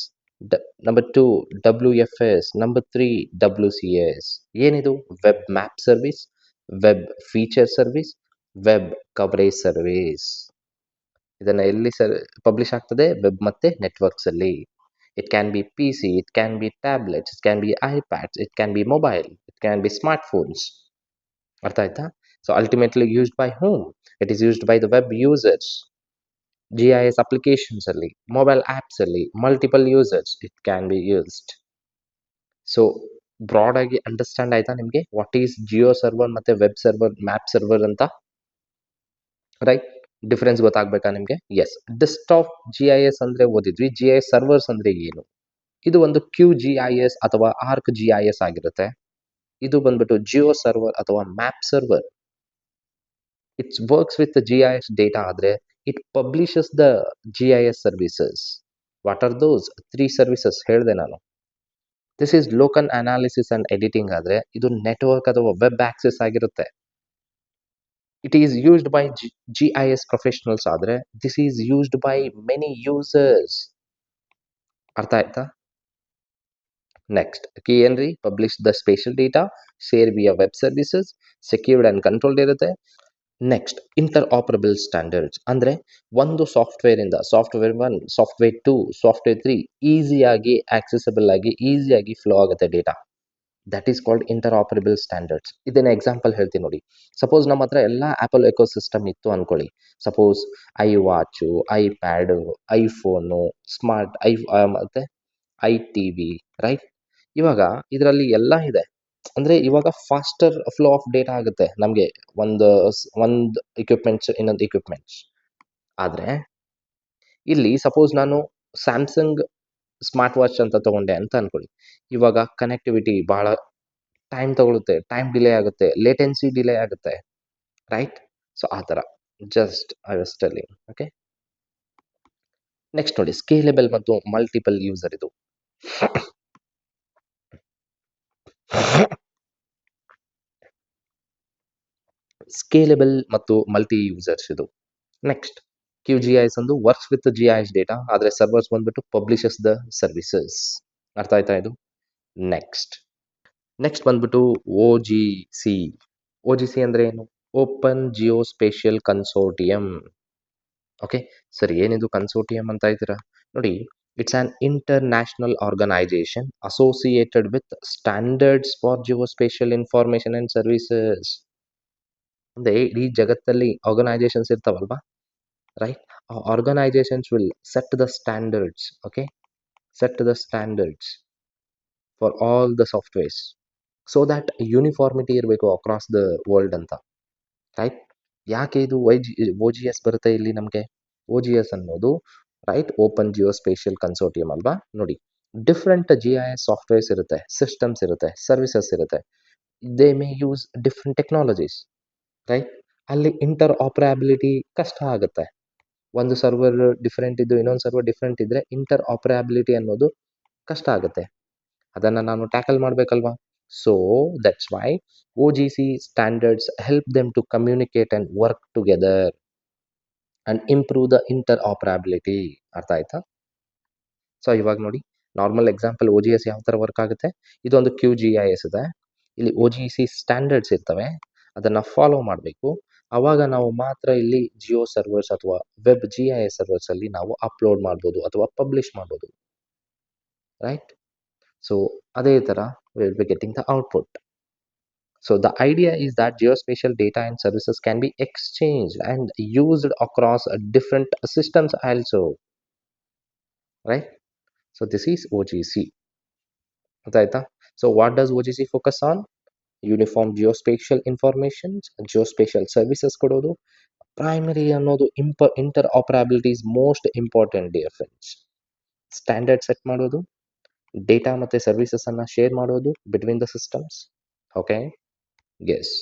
number 2 WFS, number 3 WCS. ಏನಿದು? Web map service, web feature service, web coverage service. ಇದನ್ನ ಎಲ್ಲಿ ಪಬ್ಲಿಷ್ ಆಗ್ತದೆ? ವೆಬ್ ಮತ್ತೆ ನೆಟ್ವರ್ಕ್ಸ್ ಅಲ್ಲಿ. It can be PC, it can be tablets, it can be iPads, it can be mobile, it can be smart phones. ಅರ್ಥ ಆಯ್ತಾ? So ultimately used by whom? It is used by the web users. GIS applications ಅಲ್ಲಿ, mobile apps ಅಲ್ಲಿ, multiple users it can be used. So broad ಆಗಿ understand ಆಯ್ತಾ ನಿಮಗೆ what is geo server ಮತ್ತೆ web server, map server ಅಂತ? Right? Difference ಗೊತ್ತಾಗಬೇಕಾ ನಿಮಗೆ? Yes. Desktop GIS ಅಂದ್ರೆ ಓದಿದ್ವಿ. GIS ಸರ್ವರ್ಸ್ ಅಂದ್ರೆ ಏನು? ಇದು ಒಂದು QGIS ಅಥವಾ ArcGIS ಆಗಿರುತ್ತೆ. ಇದು ಬಂದ್ಬಿಟ್ಟು ಜಿಯೋ ಸರ್ವರ್ ಅಥವಾ map server. It's works with GIS data ಆದ್ರೆ it publishes the GIS services. What are those 3 services ಹೇಳಿದೆ ನಾನು. This is local analysis and editing ಆದ್ರೆ ಇದು ನೆಟ್ವರ್ಕ್ ಅಥವಾ ವೆಬ್ ಆಕ್ಸೆಸ್ ಆಗಿರುತ್ತೆ. It is used by GIS professionals ಆದ್ರೆ this is used by many users. ಅರ್ಥ ಆಯ್ತಾ? ನೆಕ್ಸ್ಟ್ ಕೀ ಏನ್ರಿ? Publish the spatial data, share via web services, secured and controlled ಇರುತ್ತೆ. Next inter ಆಪರಬಲ್ standards ಅಂದ್ರೆ ಒಂದು software ಇಂದ software 1, software 2, software 3 ಈಸಿಯಾಗಿ accessible ಆಗಿ ಈಸಿಯಾಗಿ ಫ್ಲೋ ಆಗುತ್ತೆ data. That is called interoperable standards. ಇದನ್ನ ಎಕ್ಸಾಂಪಲ್ ಹೇಳ್ತೀನಿ ನೋಡಿ. ಸಪೋಸ್ ನಮ್ಮ ಹತ್ರ ಎಲ್ಲ ಆಪಲ್ ಎಕೋಸಿಸ್ಟಮ್ ಇತ್ತು ಅನ್ಕೊಳ್ಳಿ. Suppose iWatch, iPad, iPhone, smart ಮತ್ತೆ iTV, ರೈಟ್? ಇವಾಗ ಇದರಲ್ಲಿ ಎಲ್ಲ ಇದೆ. ಅಂದ್ರೆ ಇವಾಗ ಫಾಸ್ಟರ್ ಫ್ಲೋ ಆಫ್ ಡೇಟಾ ಆಗುತ್ತೆ ನಮಗೆ ಒಂದು ಇಕ್ವಿಪ್ಮೆಂಟ್ಸ್ ಇನ್ನೊಂದು ಇಕ್ವಿಪ್ಮೆಂಟ್ಸ್. ಆದ್ರೆ ಇಲ್ಲಿ ಸಪೋಸ್ ನಾನು ಸ್ಯಾಮ್ಸಂಗ್ ಸ್ಮಾರ್ಟ್ ವಾಚ್ ಅಂತ ತಗೊಂಡೆ ಅಂತ ಅನ್ಕೊಳ್ಳಿ. ಇವಾಗ ಕನೆಕ್ಟಿವಿಟಿ ಬಹಳ ಟೈಮ್ ತಗೊಳುತ್ತೆ, ಟೈಮ್ ಡಿಲೇ ಆಗುತ್ತೆ, ಲೇಟೆನ್ಸಿ ಡಿಲೇ ಆಗುತ್ತೆ, ರೈಟ್? ಸೊ ಆ ಥರ just I was telling. Okay, next ನೋಡಿ, ಸ್ಕೇಲೆಬಲ್ ಮತ್ತು ಮಲ್ಟಿಪಲ್ ಯೂಸರ್. ಇದು ಸ್ಕೇಲೆಬಲ್ ಮತ್ತು ಮಲ್ಟಿ ಯೂಸರ್ಸ್ ಇದು. ನೆಕ್ಸ್ಟ್ QGIS ಒಂದು ವರ್ಕ್ಸ್ ವಿತ್ GIS ಡೇಟಾ ಆದರೆ ಸರ್ವರ್ಸ್ ಬಂದ್ಬಿಟ್ಟು ಪಬ್ಲಿಷಸ್ ದ ಸರ್ವಿಸಸ್. ಅರ್ಥ ಆಯ್ತಾ ಇದು? ನೆಕ್ಸ್ಟ್ ಬಂದ್ಬಿಟ್ಟು OGC. OGC ಅಂದ್ರೆ ಏನು? Open geospatial consortium. ಓಕೆ, ಸರಿ. ಏನಿದು ಕನ್ಸೋರ್ಟಿಯಂ ಅಂತ ಇದ್ದೀರಾ? ನೋಡಿ, it's an international organization associated with standards for geospatial information and services. ಅಂದರೆ ಇಡೀ ಜಗತ್ತಲ್ಲಿ ಆರ್ಗನೈಜೇಷನ್ಸ್ ಇರ್ತಾವಲ್ವಾ, ರೈಟ್? ಆ organizations will set the standards, okay, set the standards for all the softwares so that uniformity ಇರಬೇಕು across the world ಅಂತ, right? ಯಾಕೆ ಇದು O G S ಬರುತ್ತೆ ಇಲ್ಲಿ ನಮಗೆ? ಒ ಜಿ ಎಸ್ ಅನ್ನೋದು, ರೈಟ್, ಓಪನ್ ಜಿಯೋಸ್ಪೇಷಿಯಲ್ ಕನ್ಸೋರ್ಟಿಯಂ ಅಲ್ವಾ? ನೋಡಿ, different G I S softwares ಇರುತ್ತೆ, ಸಿಸ್ಟಮ್ಸ್ ಇರುತ್ತೆ, ಸರ್ವಿಸಸ್ ಇರುತ್ತೆ. They may use different technologies, right? ಅಲ್ಲಿ ಇಂಟರ್ ಆಪರೇಬಿಲಿಟಿ ಕಷ್ಟ ಆಗುತ್ತೆ. ಒಂದು ಸರ್ವರ್ ಡಿಫ್ರೆಂಟ್ ಇದ್ದು ಇನ್ನೊಂದು ಸರ್ವರ್ ಡಿಫ್ರೆಂಟ್ ಇದ್ದರೆ ಇಂಟರ್ ಆಪರೇಬಿಲಿಟಿ ಅನ್ನೋದು ಕಷ್ಟ ಆಗುತ್ತೆ. ಅದನ್ನು ನಾನು ಟ್ಯಾಕಲ್ ಮಾಡಬೇಕಲ್ವಾ? So that's why O G C standards help them to communicate and work together and improve the interoperability. ಅರ್ಥ ಆಯ್ತಾ? ಸೊ ಇವಾಗ ನೋಡಿ, normal example O G S ಯಾವ ಥರ ವರ್ಕ್ ಆಗುತ್ತೆ. ಇದೊಂದು ಕ್ಯೂ ಜಿ ಐ ಎಸ್ ಇದೆ. ಇಲ್ಲಿ ಒ ಜಿ ಸಿ ಸ್ಟ್ಯಾಂಡರ್ಡ್ಸ್ ಇರ್ತವೆ, ಅದನ್ನು ಫಾಲೋ ಮಾಡಬೇಕು. ಆವಾಗ ನಾವು ಮಾತ್ರ ಇಲ್ಲಿ ಜಿಯೋ ಸರ್ವರ್ಸ್ ಅಥವಾ ವೆಬ್ ಜಿ ಐ ಎಸ್ ಸರ್ವರ್ಸಲ್ಲಿ ನಾವು ಅಪ್ಲೋಡ್ ಮಾಡ್ಬೋದು ಅಥವಾ ಪಬ್ಲಿಷ್ ಮಾಡ್ಬೋದು, ರೈಟ್? ಸೊ ಅದೇ ಥರ will be getting the output. So the idea is that geospatial data and services can be exchanged and used across different systems also, right? So this is OGC. Right? So what does OGC focus on? Uniform geospatial information, geospatial services ಕೊಡೋದು. Primary ಅನ್ನೋದು interoperability is most important, dear friends. Standard set ಮಾಡೋದು, data ಮತ್ತು services ಅನ್ನು share ಮಾಡೋದು between the systems. Okay, yes.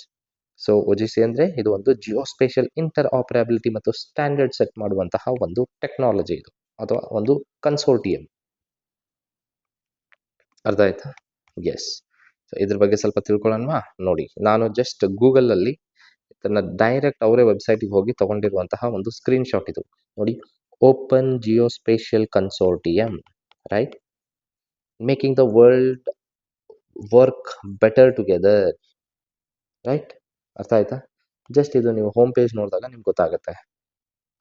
So O G C ಅಂದರೆ ಇದು ಒಂದು geospatial inter ಆಪರೇಬಿಲಿಟಿ ಮತ್ತು ಸ್ಟ್ಯಾಂಡರ್ಡ್ ಸೆಟ್ ಮಾಡುವಂತಹ ಒಂದು ಟೆಕ್ನಾಲಜಿ ಇದು, ಅಥವಾ ಒಂದು ಕನ್ಸೋರ್ಟಿಯಂ. ಅರ್ಥ ಆಯ್ತಾ? ಎಸ್. ಸೊ ಇದ್ರ ಬಗ್ಗೆ ಸ್ವಲ್ಪ ತಿಳ್ಕೊಳ್ಳೋಣವಾ? ನೋಡಿ, ನಾನು ಜಸ್ಟ್ ಗೂಗಲಲ್ಲಿ ಇದನ್ನು ಡೈರೆಕ್ಟ್ ಅವರೇ ವೆಬ್ಸೈಟಿಗೆ ಹೋಗಿ ತೊಗೊಂಡಿರುವಂತಹ ಒಂದು ಸ್ಕ್ರೀನ್ಶಾಟ್ ಇದು. ನೋಡಿ, open geospatial consortium, right, making the world work better together, right? ಅರ್ಥ ಆಯ್ತಾ? ಜಸ್ಟ್ ಇದು ನೀವು ಹೋಮ್ ಪೇಜ್ ನೋಡಿದಾಗ ನಿಮ್ಗೆ ಗೊತ್ತಾಗುತ್ತೆ,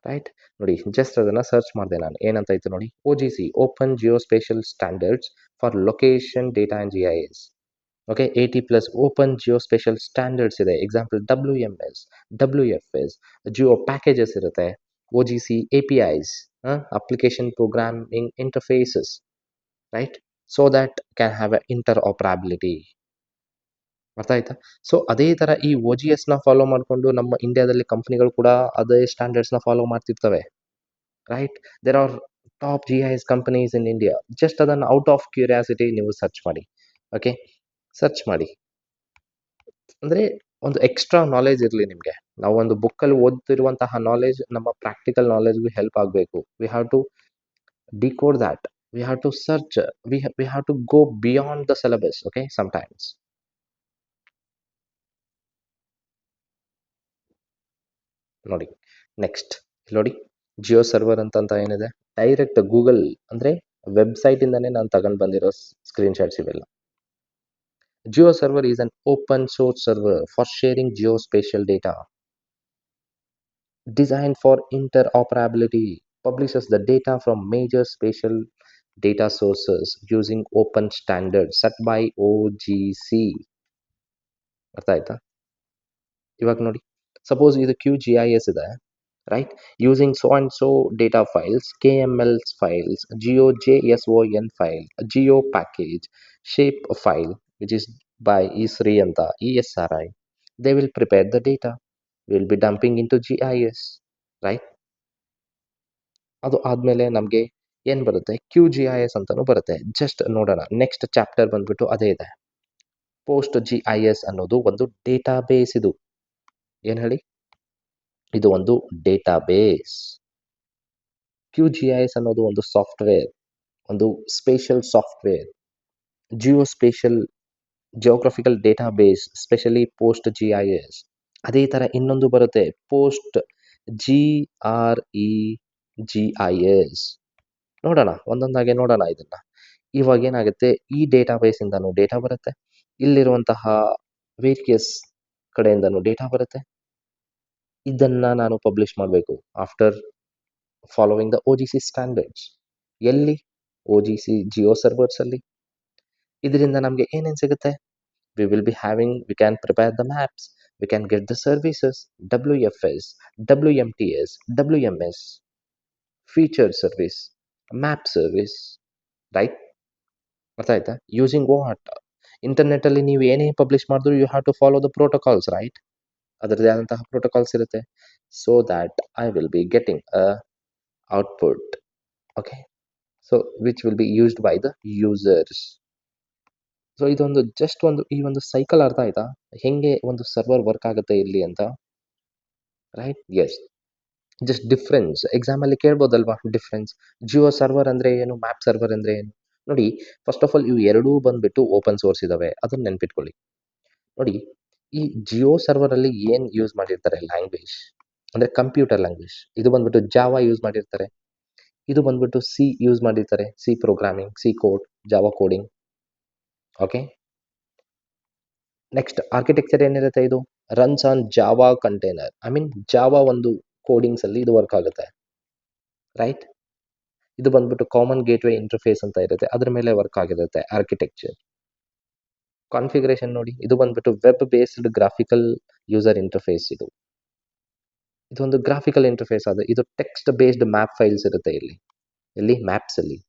ರೈಟ್? ನೋಡಿ, ಜಸ್ಟ್ ಅದನ್ನು ಸರ್ಚ್ ಮಾಡಿದೆ ನಾನು. ಏನಂತ ಇತ್ತು ನೋಡಿ, O G C, open geospatial standards for location data and G I S. Okay, 80+ open geospatial standards ಇದೆ. Example W M S, W F S, geo packages ಇರುತ್ತೆ, O G C A P Is, application programming interfaces, right? So that can have a interoperability. ಅರ್ಥ ಆಯ್ತಾ? So ಅದೇ ಥರ ಈ O G ಎಸ್ನ follow ಮಾಡಿಕೊಂಡು ನಮ್ಮ ಇಂಡಿಯಾದಲ್ಲಿ ಕಂಪ್ನಿಗಳು ಕೂಡ ಅದೇ ಸ್ಟ್ಯಾಂಡರ್ಡ್ಸ್ನ ಫಾಲೋ ಮಾಡ್ತಿರ್ತವೆ, right? There are top G I S companies in India. Just ಅದನ್ನು ಔಟ್ ಆಫ್ ಕ್ಯೂರಿಯಾಸಿಟಿ ನೀವು ಸರ್ಚ್ ಮಾಡಿ, ಓಕೆ? ಸರ್ಚ್ ಮಾಡಿ. ಅಂದರೆ ಒಂದು ಎಕ್ಸ್ಟ್ರಾ ನಾಲೆಜ್ ಇರಲಿ ನಿಮಗೆ. ನಾವು ಒಂದು ಬುಕ್ಕಲ್ಲಿ ಓದ್ತಿರುವಂತಹ ನಾಲೆಜ್ ನಮ್ಮ ಪ್ರಾಕ್ಟಿಕಲ್ ನಾಲೆಜ್ಗೆ ಹೆಲ್ಪ್ ಆಗಬೇಕು. We have to decode that, we have to search, we have to go beyond the syllabus, okay? Sometimes. ನೋಡಿ, ನೆಕ್ಸ್ಟ್ ನೋಡಿ, ಜಿಯೋ ಸರ್ವರ್ ಅಂತ ಏನಿದೆ, ಡೈರೆಕ್ಟ್ ಗೂಗಲ್ ಅಂದರೆ ವೆಬ್ಸೈಟಿಂದನೇ ನಾನು ತಗೊಂಡು ಬಂದಿರೋ ಸ್ಕ್ರೀನ್ಶಾಟ್ಸ್ ಇವೆಲ್ಲ. Geo server is an open source server for sharing geospatial data designed for interoperability, publishes the data from major spatial data sources using open standards set by OGC. ಅರ್ಥ ಆಯ್ತಾ? ಇವಾಗ ನೋಡಿ, suppose ಇದು ಕ್ಯೂ ಜಿ ಐ ಎಸ್ ಇದೆ, right? Using so and so data files, K M L files, geo J S O N file, geo package, shape file which is by Esri ಅಂತ ESRI. They will prepare the data, will be dumping in to GIS, right? ಅದು ಆದಮೇಲೆ ನಮಗೆ ಏನು ಬರುತ್ತೆ, Q G I S ಅಂತಲೂ ಬರುತ್ತೆ. Just ನೋಡೋಣ, next chapter ಬಂದ್ಬಿಟ್ಟು ಅದೇ ಇದೆ. ಪೋಸ್ಟ್ ಜಿ ಐ ಎಸ್ ಅನ್ನೋದು ಒಂದು ಡೇಟಾ ಬೇಸ್. ಇದು ಏನು ಹೇಳಿ, ಇದು ಒಂದು data base. Q G I S ಅನ್ನೋದು ಒಂದು ಸಾಫ್ಟ್ವೇರ್, ಒಂದು spatial software, geospatial geographical data base, specially post G I S. ಅದೇ ಥರ ಇನ್ನೊಂದು ಬರುತ್ತೆ, ಪೋಸ್ಟ್ GREGIS. ನೋಡೋಣ, ಒಂದೊಂದಾಗೆ ನೋಡೋಣ ಇದನ್ನು. ಇವಾಗ ಏನಾಗುತ್ತೆ, ಈ ಡೇಟಾ ಬೇಸಿಂದನೂ ಡೇಟಾ ಬರುತ್ತೆ, ಇಲ್ಲಿರುವಂತಹ ವೇರಿಯಸ್ ಕಡೆಯಿಂದನೂ ಡೇಟಾ ಬರುತ್ತೆ. ಇದನ್ನು ನಾನು ಪಬ್ಲಿಷ್ ಮಾಡಬೇಕು. After following the OGC standards. ಎಲ್ಲಿ? OGC ಜಿಯೋ ಸರ್ವರ್ಸ್ ಅಲ್ಲಿ. ಇದರಿಂದ ನಮಗೆ ಏನೇನು ಸಿಗುತ್ತೆ? we can prepare the maps, we can get the services, WFS, WMTS, WMS, featured service, map service, right? ಅರ್ಥ ಆಯ್ತಾ? Using what? ಇಂಟರ್ನೆಟ್ಟಲ್ಲಿ ನೀವು ಏನೇ ಪಬ್ಲಿಷ್ ಮಾಡಿದ್ರು you have to follow the protocols, right? ಅದರದ್ದೇ ಆದಂತಹ ಪ್ರೋಟೋಕಾಲ್ಸ್ ಇರುತ್ತೆ. So that I will be getting a output, okay? So which will be used by the users. So ಇದೊಂದು ಜಸ್ಟ್ ಈ ಒಂದು ಸೈಕಲ್ ಅರ್ಥ ಆಯ್ತಾ? ಹೆಂಗೆ ಒಂದು ಸರ್ವರ್ ವರ್ಕ್ ಆಗುತ್ತೆ ಇಲ್ಲಿ ಅಂತ, ರೈಟ್? ಎಸ್, ಜಸ್ಟ್ ಡಿಫ್ರೆನ್ಸ್ ಎಕ್ಸಾಮಲ್ಲಿ ಕೇಳ್ಬೋದಲ್ವಾ ಡಿಫ್ರೆನ್ಸ್. ಜಿಯೋ ಸರ್ವರ್ ಅಂದರೆ ಏನು, ಮ್ಯಾಪ್ ಸರ್ವರ್ ಅಂದರೆ ಏನು? ನೋಡಿ, ಫಸ್ಟ್ ಆಫ್ ಆಲ್ ಇವು ಎರಡೂ ಬಂದ್ಬಿಟ್ಟು ಓಪನ್ ಸೋರ್ಸ್ ಇದಾವೆ, ಅದನ್ನ ನೆನ್ಪಿಟ್ಕೊಳ್ಳಿ. ನೋಡಿ, ಈ ಜಿಯೋ ಸರ್ವರಲ್ಲಿ ಏನು ಯೂಸ್ ಮಾಡಿರ್ತಾರೆ ಲ್ಯಾಂಗ್ವೇಜ್ ಅಂದರೆ ಕಂಪ್ಯೂಟರ್ ಲ್ಯಾಂಗ್ವೇಜ್, ಇದು ಬಂದ್ಬಿಟ್ಟು ಜಾವಾ ಯೂಸ್ ಮಾಡಿರ್ತಾರೆ. ಇದು ಬಂದ್ಬಿಟ್ಟು ಸಿ ಯೂಸ್ ಮಾಡಿರ್ತಾರೆ, C programming, C code, Java coding, okay? Next architecture ಏನಿರುತ್ತೆ, ಇದು runs on Java container, I mean Java ಒಂದು ಕೋಡಿಂಗ್ಸ್ ಅಲ್ಲಿ ಇದು ವರ್ಕ್ ಆಗುತ್ತೆ, ರೈಟ್? ಇದು ಬಂದ್ಬಿಟ್ಟು ಕಾಮನ್ ಗೇಟ್ವೇ ಇಂಟರ್ಫೇಸ್ ಅಂತ ಇರುತ್ತೆ, ಅದ್ರ ಮೇಲೆ ವರ್ಕ್ ಆಗಿರುತ್ತೆ ಆರ್ಕಿಟೆಕ್ಚರ್. ಕಾನ್ಫಿಗರೇಷನ್ ನೋಡಿ, ಇದು ಬಂದ್ಬಿಟ್ಟು web based graphical user interface. ಇದೊಂದು ಗ್ರಾಫಿಕಲ್ ಇಂಟರ್ಫೇಸ್ ಆದ, ಇದು ಟೆಕ್ಸ್ಟ್ ಬೇಸ್ಡ್ ಮ್ಯಾಪ್ ಫೈಲ್ಸ್ ಇರುತ್ತೆ ಇಲ್ಲಿ ಮ್ಯಾಪ್ಸ್ ಅಲ್ಲಿ,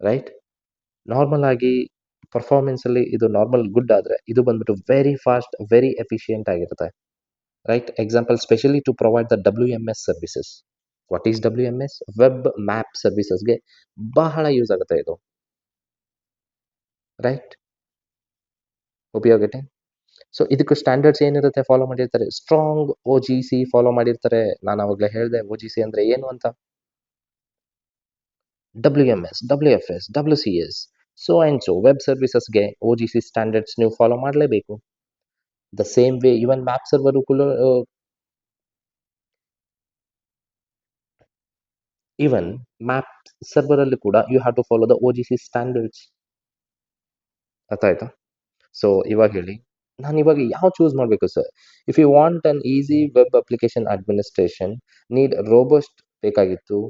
ರೈಟ್? ನಾರ್ಮಲ್ ಆಗಿ ಪರ್ಫಾರ್ಮೆನ್ಸ್ ಅಲ್ಲಿ ಇದು ನಾರ್ಮಲ್ ಗುಡ್ ಆದ್ರೆ ಇದು ಬಂದ್ಬಿಟ್ಟು ವೆರಿ ಫಾಸ್ಟ್, ವೆರಿ ಎಫಿಷಿಯಂಟ್ ಆಗಿರುತ್ತೆ, right? Example, specially to provide the WMS services. What is WMS? Web map ಸರ್ವಿಸಸ್ಗೆ ಬಹಳ ಯೂಸ್ ಆಗುತ್ತೆ ಇದು, ರೈಟ್? ಉಪಯೋಗ. ಸೊ ಇದಕ್ಕೆ ಸ್ಟ್ಯಾಂಡರ್ಡ್ಸ್ ಏನಿರುತ್ತೆ ಫಾಲೋ ಮಾಡಿರ್ತಾರೆ, ಸ್ಟ್ರಾಂಗ್ OGC ಫಾಲೋ ಮಾಡಿರ್ತಾರೆ. ನಾನು ಅವಾಗಲೇ ಹೇಳಿದೆ OGC ಅಂದ್ರೆ ಏನು ಅಂತ. WMS, WFS, WCS, so and so web ಸರ್ವಿಸಸ್ಗೆ OGC ಸ್ಟ್ಯಾಂಡರ್ಡ್ಸ್ ನೀವು ಫಾಲೋ ಮಾಡಲೇಬೇಕು. The same way even map server ಕೂಡ, ಇವನ್ ಮ್ಯಾಪ್ ಸರ್ವರ್ ಅಲ್ಲಿ ಕೂಡ you have to follow the OGC standards. ಅರ್ಥ ಆಯ್ತಾ? ಸೊ ಇವಾಗ ಹೇಳಿ, ನಾನು ಇವಾಗ ಯಾವ ಚೂಸ್ ಮಾಡಬೇಕು sir? If you want an easy web application administration need robust ಬೇಕಾಗಿತ್ತು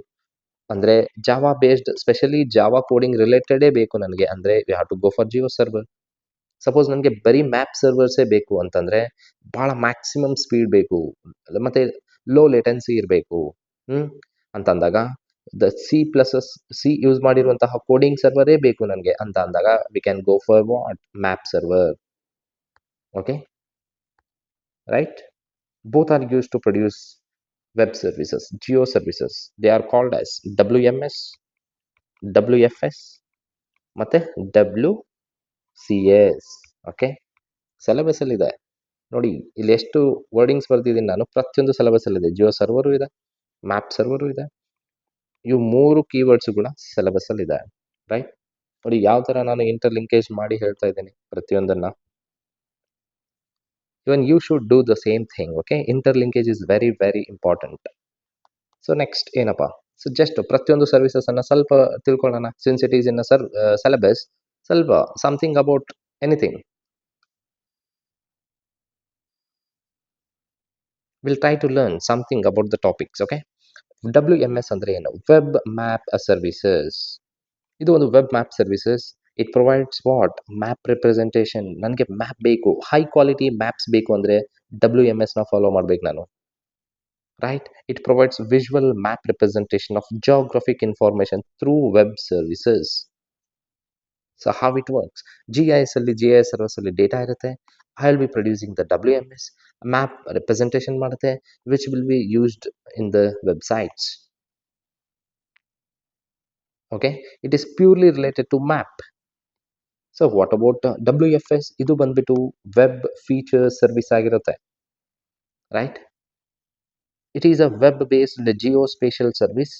ಅಂದರೆ Java based, specially Java coding ರಿಲೇಟೆಡೇ ಬೇಕು ನನಗೆ ಅಂದರೆ we have to go for geo server. Suppose ನನಗೆ ಬರೀ ಮ್ಯಾಪ್ ಸರ್ವರ್ಸೇ ಬೇಕು ಅಂತಂದರೆ ಭಾಳ ಮ್ಯಾಕ್ಸಿಮಮ್ ಸ್ಪೀಡ್ ಬೇಕು ಮತ್ತು ಲೋ ಲೇಟೆನ್ಸಿ ಇರಬೇಕು ಅಂತಂದಾಗ ದ ಸಿ ಯೂಸ್ ಮಾಡಿರುವಂತಹ ಕೋಡಿಂಗ್ ಸರ್ವರೇ ಬೇಕು ನನಗೆ ಅಂತ ಅಂದಾಗ we can go for what? Map server, okay, right? Both are used to produce web services, geo services. They are called as WMS, WFS ಮತ್ತೆ WCS, ಓಕೆ? ಸಿಲೆಬಸ್ ಅಲ್ಲಿ ಇದೆ ನೋಡಿ, ಇಲ್ಲಿ ಎಷ್ಟು ವರ್ಡಿಂಗ್ಸ್ ಬರ್ತಿದ್ದೀನಿ ನಾನು, ಪ್ರತಿಯೊಂದು ಸಿಲೆಬಸ್ ಅಲ್ಲಿ ಇದೆ. ಜಿಯೋ ಸರ್ವರು ಇದೆ, ಮ್ಯಾಪ್ ಸರ್ವರು ಇದೆ, ಇವು 3 ಕೀವರ್ಡ್ಸ್ ಕೂಡ ಸಿಲೆಬಸ್ ಅಲ್ಲಿ ಇದೆ, ರೈಟ್? ನೋಡಿ ಯಾವ ತರ ನಾನು ಇಂಟರ್ ಲಿಂಕೇಜ್ ಮಾಡಿ ಹೇಳ್ತಾ ಇದ್ದೀನಿ ಪ್ರತಿಯೊಂದನ್ನ. Even you should do the same thing, okay? Interlinkage is very very important. So next ಏನಪ್ಪ? ಸೊ ಜಸ್ಟ್ ಪ್ರತಿಯೊಂದು ಸರ್ವಿಸಸ್ ಅನ್ನ ಸ್ವಲ್ಪ ತಿಳ್ಕೊಳ್ಳೋಣ. Since it is in syllabus, ಸ್ವಲ್ಪ something about anything will try to learn something about the topics, okay? WMS ಅಂದ್ರೆ ಏನು? Web map services. ಇದು ಒಂದು web map services. It provides what? Map representation. ನನಗೆ ಮ್ಯಾಪ್ ಬೇಕು, ಹೈ ಕ್ವಾಲಿಟಿ ಮ್ಯಾಪ್ಸ್ ಬೇಕು ಅಂದರೆ WMS ನ ಫಾಲೋ ಮಾಡ್ಬೇಕು ನಾನು, right? It provides visual map representation of geographic information through web services. So how it works? GIS servers ಅಲ್ಲಿ data ಇರುತ್ತೆ. I'll be producing the WMS map representation ಮಾಡುತ್ತೆ, which will be used in the websites. Okay, it is purely related to map. So what about WFS? ಇದು ಬಂದ್ಬಿಟ್ಟು web feature service ಆಗಿರುತ್ತೆ, right? It is a web-based geospatial service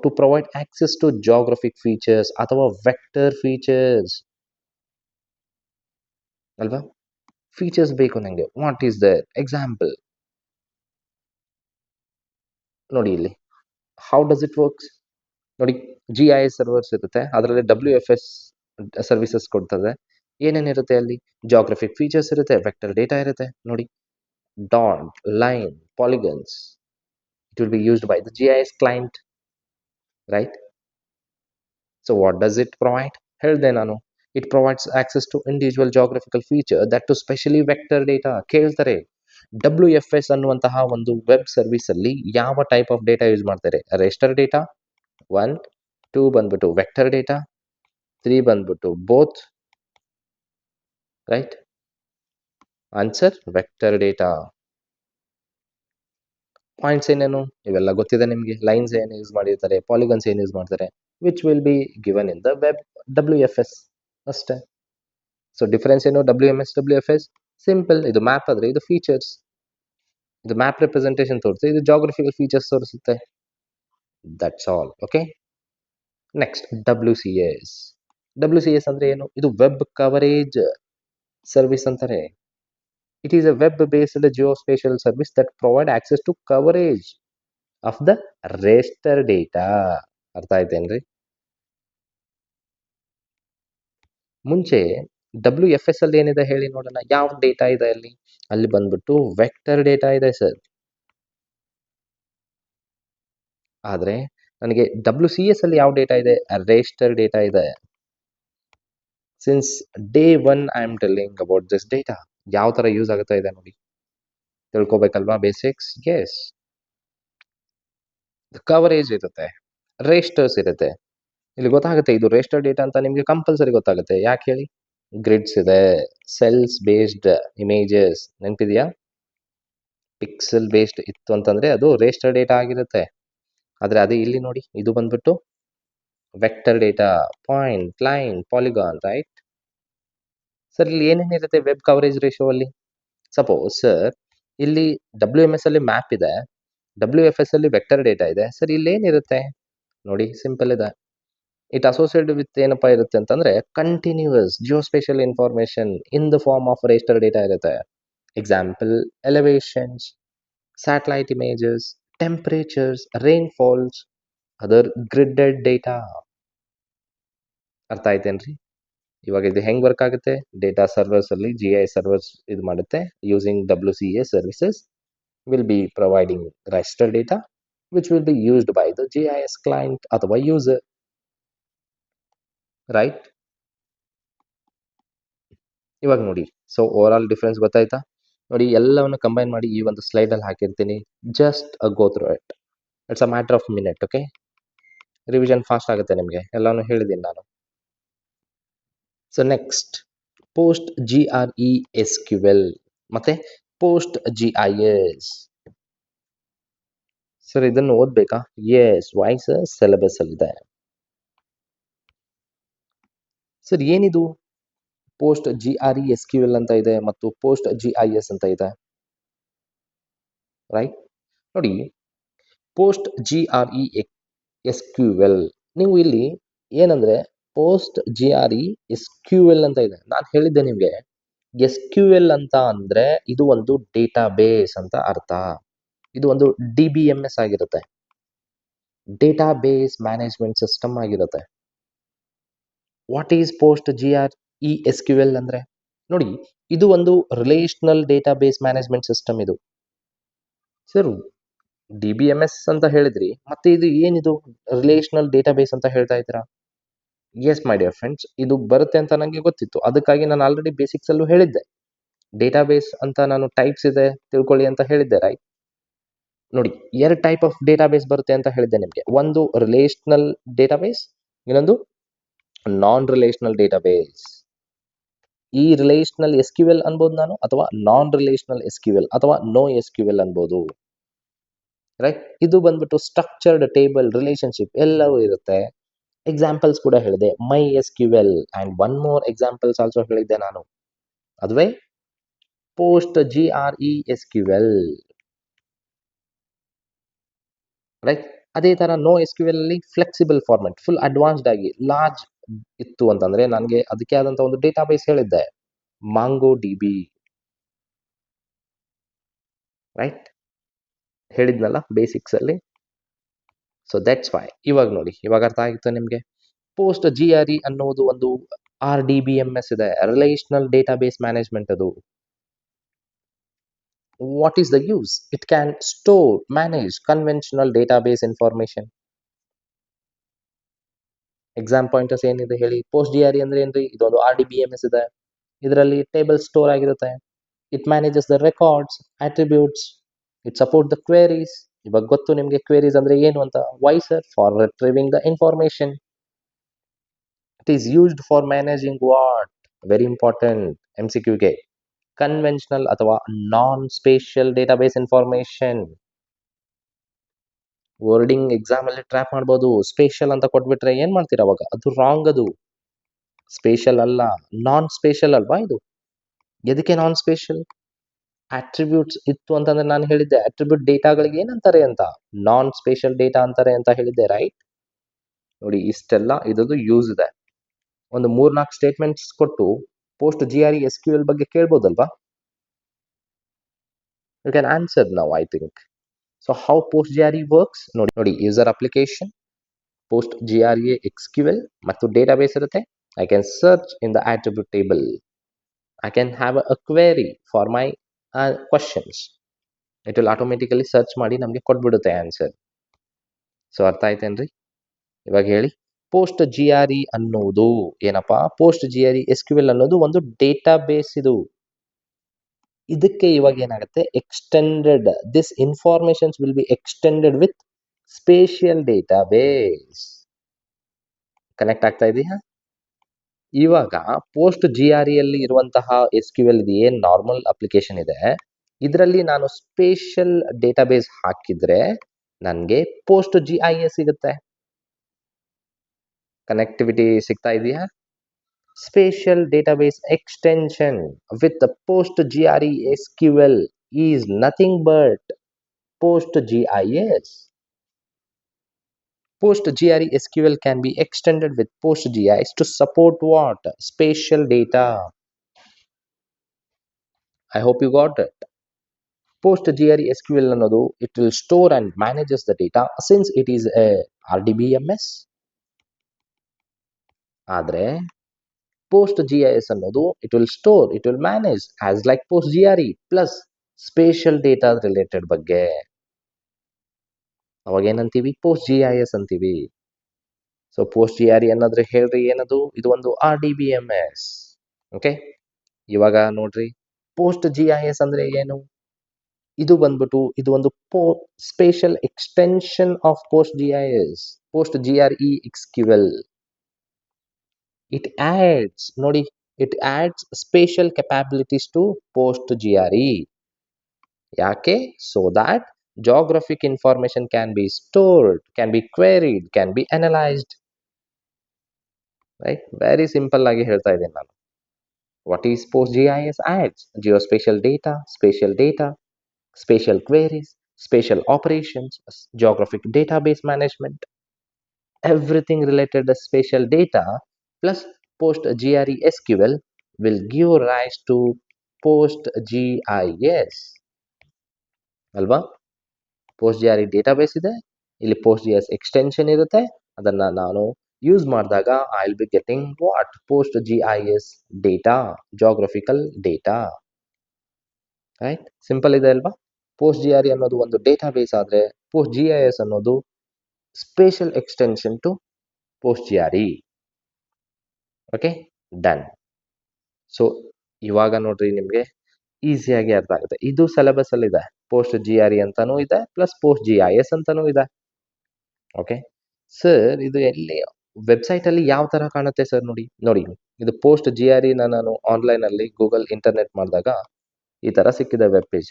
to provide access to geographic features ಅಥವಾ vector features. ಅಲ್ವಾ? Features ಬೇಕು ನನಗೆ. What is the example? ನೋಡಿ ಇಲ್ಲಿ, how does it works? ನೋಡಿ, GIS ಸರ್ವರ್ಸ್ ಇರುತ್ತೆ, ಅದರಲ್ಲಿ WFS ಸರ್ವಿಸಸ್ ಕೊಡ್ತದೆ. ಏನೇನಿರುತ್ತೆ ಅಲ್ಲಿ? ಜಾಗ್ರಫಿಕ್ ಫೀಚರ್ಸ್ ಇರುತ್ತೆ, ವೆಕ್ಟರ್ ಡೇಟಾ ಇರುತ್ತೆ. ನೋಡಿ, dot, line, polygons, It will be used by the GIS client, right? So what does it provide? ಹೇಳ್ದೆ ನಾನು, it provides access to individual geographical feature that to specially vector data. ಕೇಳ್ತಾರೆ, WFS ಅನ್ನುವಂತಹ ಒಂದು web service ಅಲ್ಲಿ ಯಾವ type of data use ಮಾಡ್ತಾರೆ? ರೆಸ್ಟರ್ data 1, 2 ಬಂದ್ಬಿಟ್ಟು vector data, 3 ಬಂದ್ಬಿಟ್ಟು both, right? Answer vector data. Points ಏನೇನು ಇವೆಲ್ಲ ಗೊತ್ತಿದೆ ನಿಮಗೆ. ಲೈನ್ಸ್ ಏನು ಯೂಸ್ ಮಾಡಿರ್ತಾರೆ, ಪಾಲಿಗನ್ಸ್ ಏನು ಯೂಸ್ ಮಾಡ್ತಾರೆ, which will be given in the web WFS ಅಷ್ಟೇ. ಸೊ ಡಿಫರೆನ್ಸ್ ಏನು WMS WFS? ಸಿಂಪಲ್. ಇದು ಮ್ಯಾಪ್ ಆದ್ರೆ ಇದು ಫೀಚರ್ಸ್, ಇದು ಮ್ಯಾಪ್ ರೆಪ್ರೆಸೆಂಟೇಷನ್ ತೋರಿಸುತ್ತೆ, ಇದು ಜಾಗ್ರಫಿಕಲ್ ಫೀಚರ್ಸ್ ತೋರಿಸುತ್ತೆ. That's all. Okay, next WCS. WCS ಅಂದ್ರೆ ಏನು? ಇದು ವೆಬ್ ಕವರೇಜ್ ಸರ್ವಿಸ್ ಅಂತಾರೆ. It is a web-based geospatial service that provide access to coverage of the raster data. ಅರ್ಥ ಆಯ್ತೇನ್ರಿ? ಮುಂಚೆ WFS ಅಲ್ಲಿ ಏನಿದೆ ಹೇಳಿ ನೋಡೋಣ. ಯಾವ ಡೇಟಾ ಇದೆ ಅಲ್ಲಿ? ಅಲ್ಲಿ ಬಂದ್ಬಿಟ್ಟು ವೆಕ್ಟರ್ ಡೇಟಾ ಇದೆ ಸರ್. ಆದ್ರೆ ನನಗೆ WCS ಅಲ್ಲಿ ಯಾವ ಡೇಟಾ ಇದೆ? ರೇಸ್ಟರ್ ಡೇಟಾ ಇದೆ. Since day 1 I am telling about this data. ಯಾವ ತರ ಯೂಸ್ ಆಗುತ್ತಾ ಇದೆ ನೋಡಿ, ತಿಳ್ಕೊಬೇಕಲ್ವಾ ಬೇಸಿಕ್ಸ್? ಎಸ್, ಕವರೇಜ್ ಇರುತ್ತೆ, ರೇಸ್ಟರ್ಸ್ ಇರುತ್ತೆ. ಇಲ್ಲಿ ಗೊತ್ತಾಗುತ್ತೆ ಇದು ರೇಸ್ಟರ್ ಡೇಟಾ ಅಂತ ನಿಮಗೆ ಕಂಪಲ್ಸರಿ ಗೊತ್ತಾಗುತ್ತೆ. ಯಾಕೆ ಹೇಳಿ? ಗ್ರಿಡ್ಸ್ ಇದೆ, ಸೆಲ್ಸ್ ಬೇಸ್ಡ್ ಇಮೇಜಸ್, ನೆನಪಿದೆಯಾ? ಪಿಕ್ಸೆಲ್ ಬೇಸ್ಡ್ ಇತ್ತು ಅಂತಂದ್ರೆ ಅದು ರೇಸ್ಟರ್ ಡೇಟಾ ಆಗಿರುತ್ತೆ. ಆದ್ರೆ ಅದೇ ಇಲ್ಲಿ ನೋಡಿ, ಇದು ಬಂದ್ಬಿಟ್ಟು vector data, point, line, polygon, right? Sir ಇಲ್ಲಿ ಏನೇನಿರುತ್ತೆ ವೆಬ್ ಕವರೇಜ್ ರೇಷಿಯೋ ಅಲ್ಲಿ? ಸಪೋಸ್ ಸರ್ ಇಲ್ಲಿ WMS ಅಲ್ಲಿ ಮ್ಯಾಪ್ ಇದೆ, WFS ಅಲ್ಲಿ ವೆಕ್ಟರ್ ಡೇಟಾ ಇದೆ. ಸರ್ ಇಲ್ಲಿ ಏನಿರುತ್ತೆ ನೋಡಿ, ಸಿಂಪಲ್ ಇದೆ. ಇಟ್ ಅಸೋಸಿಯೇಟೆಡ್ ವಿತ್ ಏನಪ್ಪಾ ಇರುತ್ತೆ ಅಂತಂದ್ರೆ continuous geospatial information in the form of raster data ಇರುತ್ತೆ. Example elevations, satellite images, temperatures, rainfalls, other gridded data. ಅರ್ಥ ಆಯ್ತೇನ್ರಿ? ಇವಾಗ ಇದು ಹೆಂಗ್ ವರ್ಕ್ ಆಗುತ್ತೆ? ಡೇಟಾ ಸರ್ವರ್ಸ್ ಅಲ್ಲಿ GIS ಸರ್ವರ್ಸ್ ಇದು ಮಾಡುತ್ತೆ. Using WCS services will be providing raster data which will be used by the GIS client ಅಥವಾ ಯೂಸರ್, ರೈಟ್? ಇವಾಗ ನೋಡಿ, ಸೊ ಓವರ್ ಆಲ್ ಡಿಫ್ರೆನ್ಸ್ ಗೊತ್ತಾಯ್ತಾ? ನೋಡಿ, ಎಲ್ಲವನ್ನು ಕಂಬೈನ್ ಮಾಡಿ ಈ ಒಂದು ಸ್ಲೈಡ್ ಅಲ್ಲಿ ಹಾಕಿರ್ತೀನಿ. Just go through it. It's a matter of minute. Okay, revision fast ಆಗುತ್ತೆ ನಿಮಗೆ, ಎಲ್ಲಾನು ಹೇಳಿದ್ದೀನಿ ನಾನು. ಸೊ ನೆಕ್ಸ್ಟ್ ಪೋಸ್ಟ್ GRESQL ಮತ್ತೆ ಪೋಸ್ಟ್ GIS. ಸರ್ ಇದನ್ನು ಓದ್ಬೇಕಾ? ಎಸ್, ವಾಯ್ಸ್ ಸಿಲೆಬಸ್ ಅಲ್ಲಿದೆ. ಸರ್ ಏನಿದು? ಪೋಸ್ಟ್ GRESQL ಅಂತ ಇದೆ ಮತ್ತು ಪೋಸ್ಟ್ GIS ಅಂತ ಇದೆ, ರೈಟ್? ನೋಡಿ, ಪೋಸ್ಟ್ GRESQL ನೀವು ಇಲ್ಲಿ ಏನಂದ್ರೆ ಪೋಸ್ಟ್ GRESQL ಅಂತ ಇದೆ. ನಾನು ಹೇಳಿದ್ದೆ ನಿಮ್ಗೆ, SQL ಅಂತ ಅಂದ್ರೆ ಇದು ಒಂದು ಡೇಟಾ ಬೇಸ್ ಅಂತ ಅರ್ಥ. ಇದು ಒಂದು DBMS ಆಗಿರುತ್ತೆ, ಡೇಟಾ ಬೇಸ್ ಮ್ಯಾನೇಜ್ಮೆಂಟ್ ಸಿಸ್ಟಮ್ ಆಗಿರುತ್ತೆ. ವಾಟ್ ಈಸ್ ಪೋಸ್ಟ್ GRESQL ಅಂದ್ರೆ? ನೋಡಿ, ಇದು ಒಂದು relational data base management system. ಇದು ಸರ್ DBMS ಅಂತ ಹೇಳಿದ್ರಿ, ಮತ್ತೆ ಇದು ಏನಿದು ರಿಲೇಷನಲ್ ಡೇಟಾ ಬೇಸ್ ಅಂತ ಹೇಳ್ತಾ ಇದ್ದೀರಾ? ಎಸ್ ಮೈ ಡಿಯರ್ ಫ್ರೆಂಡ್ಸ್, ಇದು ಬರುತ್ತೆ ಅಂತ ನನಗೆ ಗೊತ್ತಿತ್ತು. ಅದಕ್ಕಾಗಿ ನಾನು ಆಲ್ರೆಡಿ ಬೇಸಿಕ್ಸ್ ಅಲ್ಲೂ ಹೇಳಿದ್ದೆ, ಡೇಟಾ ಬೇಸ್ ಅಂತ ನಾನು ಟೈಪ್ಸ್ ಇದೆ ತಿಳ್ಕೊಳ್ಳಿ ಅಂತ ಹೇಳಿದ್ದೆ, ರೈಟ್? ನೋಡಿ, ಎರಡು ಟೈಪ್ ಆಫ್ ಡೇಟಾ ಬೇಸ್ ಬರುತ್ತೆ ಅಂತ ಹೇಳಿದ್ದೆ ನಿಮಗೆ. ಒಂದು ರಿಲೇಷನಲ್ ಡೇಟಾ ಬೇಸ್, ಇನ್ನೊಂದು ನಾನ್ ರಿಲೇಷನಲ್ ಡೇಟಾ ಬೇಸ್. ಈ ರಿಲೇಷನಲ್ SQL ಅನ್ಬೋದು ನಾನು, ಅಥವಾ ನಾನ್ ರಿಲೇಷನಲ್ SQL ಅಥವಾ ನೋ SQL ಅನ್ಬೋದು, ರೈಟ್? ಇದು ಬಂದ್ಬಿಟ್ಟು ಸ್ಟ್ರಕ್ಚರ್ಡ್ ಟೇಬಲ್, ರಿಲೇಶನ್ಶಿಪ್ ಎಲ್ಲವೂ ಇರುತ್ತೆ. ಎಕ್ಸಾಂಪಲ್ಸ್ ಕೂಡ ಹೇಳಿದೆ, MySQL and one more examples also ಹೇಳಿದ್ದೆ ನಾನು. ಅದುವೇ ಪೋಸ್ಟ್ GRESQL, ರೈಟ್? ಅದೇ ತರ ನೋ SQL ಅಲ್ಲಿ ಫ್ಲೆಕ್ಸಿಬಲ್ ಫಾರ್ಮೆಟ್, ಫುಲ್ ಅಡ್ವಾನ್ಸ್ಡ್ ಆಗಿ ಲಾರ್ಜ್ ಇತ್ತು ಅಂತಂದ್ರೆ ನನಗೆ ಅದಕ್ಕೆ ಆದಂತ ಒಂದು ಡೇಟಾ ಬೇಸ್ ಹೇಳಿದ್ದೆ, MongoDB, ರೈಟ್? ಹೇಳಿದ್ನಲ್ಲ ಬೇಸಿಕ್ಸ್ ಅಲ್ಲಿ. So that's Y. ಇವಾಗ ನೋಡಿ, ಇವಾಗ ಅರ್ಥ ಆಗಿತ್ತು ನಿಮ್ಗೆ. ಪೋಸ್ಟ್ GRE ಅನ್ನೋದು ಒಂದು RDBMS ಇದೆ, ರಿಲೇಷನಲ್ ಡೇಟಾ ಬೇಸ್ ಮ್ಯಾನೇಜ್ಮೆಂಟ್. ಅದು What is the use? It can store, manage conventional database information. Exam pointers ಏನಿದೆ ಹೇಳಿ? ಪೋಸ್ಟ್ ಜಿ ಆರ್ ಇ ಅಂದ್ರೆ ಏನ್ರಿ? ಇದೊಂದು R D B M S ಇದೆ. ಇದರಲ್ಲಿ ಟೇಬಲ್ ಸ್ಟೋರ್ ಆಗಿರುತ್ತೆ. It manages the records, attributes. It support the queries. ಇವಾಗ ಗೊತ್ತು ನಿಮಗೆ ಕ್ವೇರೀಸ್ ಅಂದ್ರೆ ಏನು ಅಂತ. Why sir? For retrieving the information. It is used for managing what? Very important M C ಕ್ಯೂಗೆ. ಕನ್ವೆನ್ಷನಲ್ ಅಥವಾ non spatial database information. Wording exam ಅಲ್ಲಿ trap ಮಾಡ್ಬೋದು. ಸ್ಪೇಷಲ್ ಅಂತ ಕೊಟ್ಬಿಟ್ರೆ ಏನ್ ಮಾಡ್ತೀರಾ ಅವಾಗ? ಅದು ರಾಂಗ್. ಅದು ಸ್ಪೇಷಲ್ ಅಲ್ಲ, ನಾನ್ ಸ್ಪೇಷಲ್ ಅಲ್ವಾ ಇದು? ಎದಕ್ಕೆ ನಾನ್ ಸ್ಪೇಷಲ್? ಅಟ್ರಿಬ್ಯೂಟ್ಸ್ ಇತ್ತು ಅಂತಂದ್ರೆ ನಾನು ಹೇಳಿದ್ದೆ ಅಟ್ರಿಬ್ಯೂಟ್ ಡೇಟಾಗಳಿಗೆ ಏನಂತಾರೆ ಅಂತ, ನಾನ್ ಸ್ಪೇಷಲ್ ಡೇಟಾ ಅಂತಾರೆ ಅಂತ ಹೇಳಿದ್ದೆ, ರೈಟ್? ನೋಡಿ, ಇಷ್ಟೆಲ್ಲ ಇದೊಂದು ಯೂಸ್ ಇದೆ. ಒಂದು 3-4 ಸ್ಟೇಟ್ಮೆಂಟ್ಸ್ ಕೊಟ್ಟು post G R E S Q L ಬಗ್ಗೆ ಕೇಳ್ಬೋದಲ್ವಾ? You can answer now, I think. So how post G R E works ನೋಡಿ. User application, post G R E S Q L ಮತ್ತು database ಇರುತ್ತೆ. I can search in the attribute table. I can have a query for my questions. It will automatically search ಮಾಡಿ ನಮಗೆ ಕೊಟ್ಬಿಡುತ್ತೆ answer. So ಅರ್ಥ ಆಯ್ತೇನ್ರಿ? ಇವಾಗ ಹೇಳಿ, post G R E ಅನ್ನೋದು ಏನಪ್ಪಾ? Post G R E S Q L ಅನ್ನೋದು ಒಂದು ಡೇಟಾ ಬೇಸ್. ಇದಕ್ಕೆ ಇವಾಗ ಏನಾಗುತ್ತೆ? Extended, this informations will be extended with spatial data base. Connect ಆಗ್ತಾ ಇದೆಯಾ? ಇವಾಗ ಪೋಸ್ಟ್ ಜಿ ಆರ್ ಇ ಅಲ್ಲಿ ಇರುವಂತಹ ಎಸ್ ಕ್ಯೂ ಎಲ್ ಏನ್ ನಾರ್ಮಲ್ ಅಪ್ಲಿಕೇಶನ್ ಇದೆ, ಇದರಲ್ಲಿ ನಾನು ಸ್ಪೇಷಿಯಲ್ ಡೇಟಾಬೇಸ್ ಹಾಕಿದ್ರೆ ನನಗೆ ಪೋಸ್ಟ್ ಜಿ ಐ ಎ ಸಿಗುತ್ತೆ. ಕನೆಕ್ಟಿವಿಟಿ ಸಿಗ್ತಾ ಇದೆಯಾ? Spatial database extension with post G R E S Q L is nothing but post G I S. Post GRE SQL can be extended with PostGIS to support what? Spatial data. I hope you got it. Post GRE SQL ಅನ್ನೋದು it will store and manages the data since it is a RDBMS. ಆದರೆ Post GIS ಅನ್ನೋದು it will store, it will manage as like Post GRE plus spatial data related ಬಗ್ಗೆ. ಅವಾಗ ಏನಂತೀವಿ? Post GIS ಅಂತೀವಿ. So post G R E ಅನ್ನೋದ್ರೆ ಹೇಳ್ರಿ ಏನದು? ಇದು ಒಂದು RDBMS. ಓಕೆ, ಇವಾಗ ನೋಡ್ರಿ, ಪೋಸ್ಟ್ ಜಿ ಐ ಎಸ್ ಅಂದ್ರೆ ಏನು? ಇದು ಬಂದ್ಬಿಟ್ಟು ಇದು ಒಂದು spatial extension of post G I S, post G R E S Q L. It adds, ನೋಡಿ, it adds spatial capabilities to post G R E. ಯಾಕೆ? So that geographic information can be stored, can be queried, can be analyzed. Right? Very simple ಆಗಿ ಹೇಳ್ತಾ ಇದ್ದೀನಿ ನಾನು. What is PostGIS adds? Geospatial data, spatial queries, spatial operations, geographic database management, everything related to spatial data plus PostGRE SQL will give rise to PostGIS. ಅಲ್ವಾ? PostGRE database ಇದೆ, ಇಲ್ಲಿ PostGIS extension ಇರುತ್ತೆ. ಅದನ್ನ ನಾನು ಯೂಸ್ ಮಾಡಿದಾಗ I will be getting what? Post G I S data, geographical data. Right? Simple ಇದೆ ಅಲ್ವಾ? Post G R E ಅನ್ನೋದು ಒಂದು ಡೇಟಾ ಬೇಸ್ ಆದ್ರೆ ಪೋಸ್ಟ್ ಜಿ ಐ ಎಸ್ ಅನ್ನೋದು spatial extension to post G R E. Okay, done. So ಇವಾಗ ನೋಡ್ರಿ, ನಿಮಗೆ ಈಸಿಯಾಗಿ ಅರ್ಥ ಆಗುತ್ತೆ. ಇದು ಸಿಲೆಬಸ್ ಅಲ್ಲಿ ಇದೆ. ಪೋಸ್ಟ್ ಜಿ ಆರ್ ಇ ಅಂತಾನೂ ಇದೆ plus post G I S ಅಂತಾನೂ ಇದೆ. ಓಕೆ ಸರ್, ಇದು ಎಲ್ಲಿ ವೆಬ್ಸೈಟ್ ಅಲ್ಲಿ ಯಾವ ತರ ಕಾಣುತ್ತೆ ಸರ್? ನೋಡಿ, ಇದು ಪೋಸ್ಟ್ ಜಿ ಆರ್ ಇ ನಾನು ಆನ್ಲೈನ್ ಅಲ್ಲಿ ಗೂಗಲ್ ಇಂಟರ್ನೆಟ್ ಮಾಡಿದಾಗ ಈ ತರ ಸಿಕ್ಕಿದೆ web page.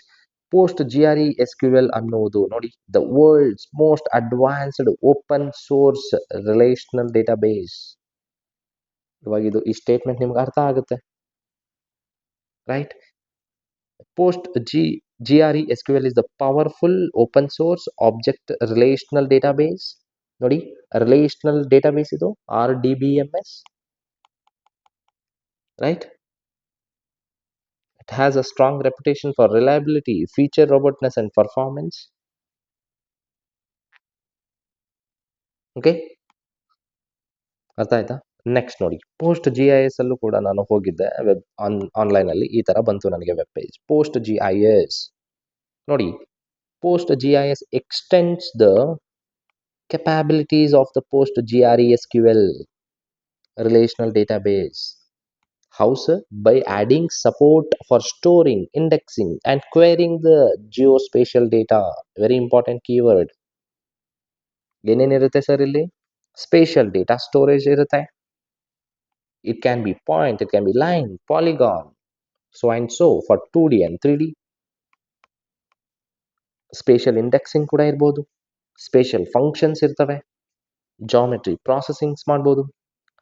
Post G R E S Q L ಅನ್ನುವುದು ನೋಡಿ, the world's most advanced open source relational database. ಇವಾಗ ಇದು ಈ ಸ್ಟೇಟ್ಮೆಂಟ್ ನಿಮ್ಗೆ ಅರ್ಥ ಆಗುತ್ತೆ, right? Post GRE SQL is the powerful open source object relational database. ನೋಡಿ, relational database ಇದು RDBMS, right? It has a strong reputation for reliability, feature robustness and performance. Okay, ಅರ್ಥ ಆಯ್ತಾ? ನೆಕ್ಸ್ಟ್ ನೋಡಿ, ಪೋಸ್ಟ್ ಜಿ ಐ ಎಸ್ ಅಲ್ಲೂ ಕೂಡ ನಾನು ಹೋಗಿದ್ದೆ, web online ಅಲ್ಲಿ ಈ ತರ ಬಂತು ನನಗೆ web page. Post G I S ನೋಡಿ, post GIS extends the capabilities of the post GRESQL relational database. How, sir? By adding support for storing, indexing, and querying the geospatial data. Very important keyword. ಏನೇನಿರುತ್ತೆ sir ಇಲ್ಲಿ? Spatial data storage ಇರುತ್ತೆ. It can be point, it can be line, polygon, so and so for 2D and 3D. Spatial indexing ಕೂಡ ಇರ್ಬೋದು. Spatial functions ಇರ್ತವೆ. Geometry processings ಮಾಡ್ಬೋದು.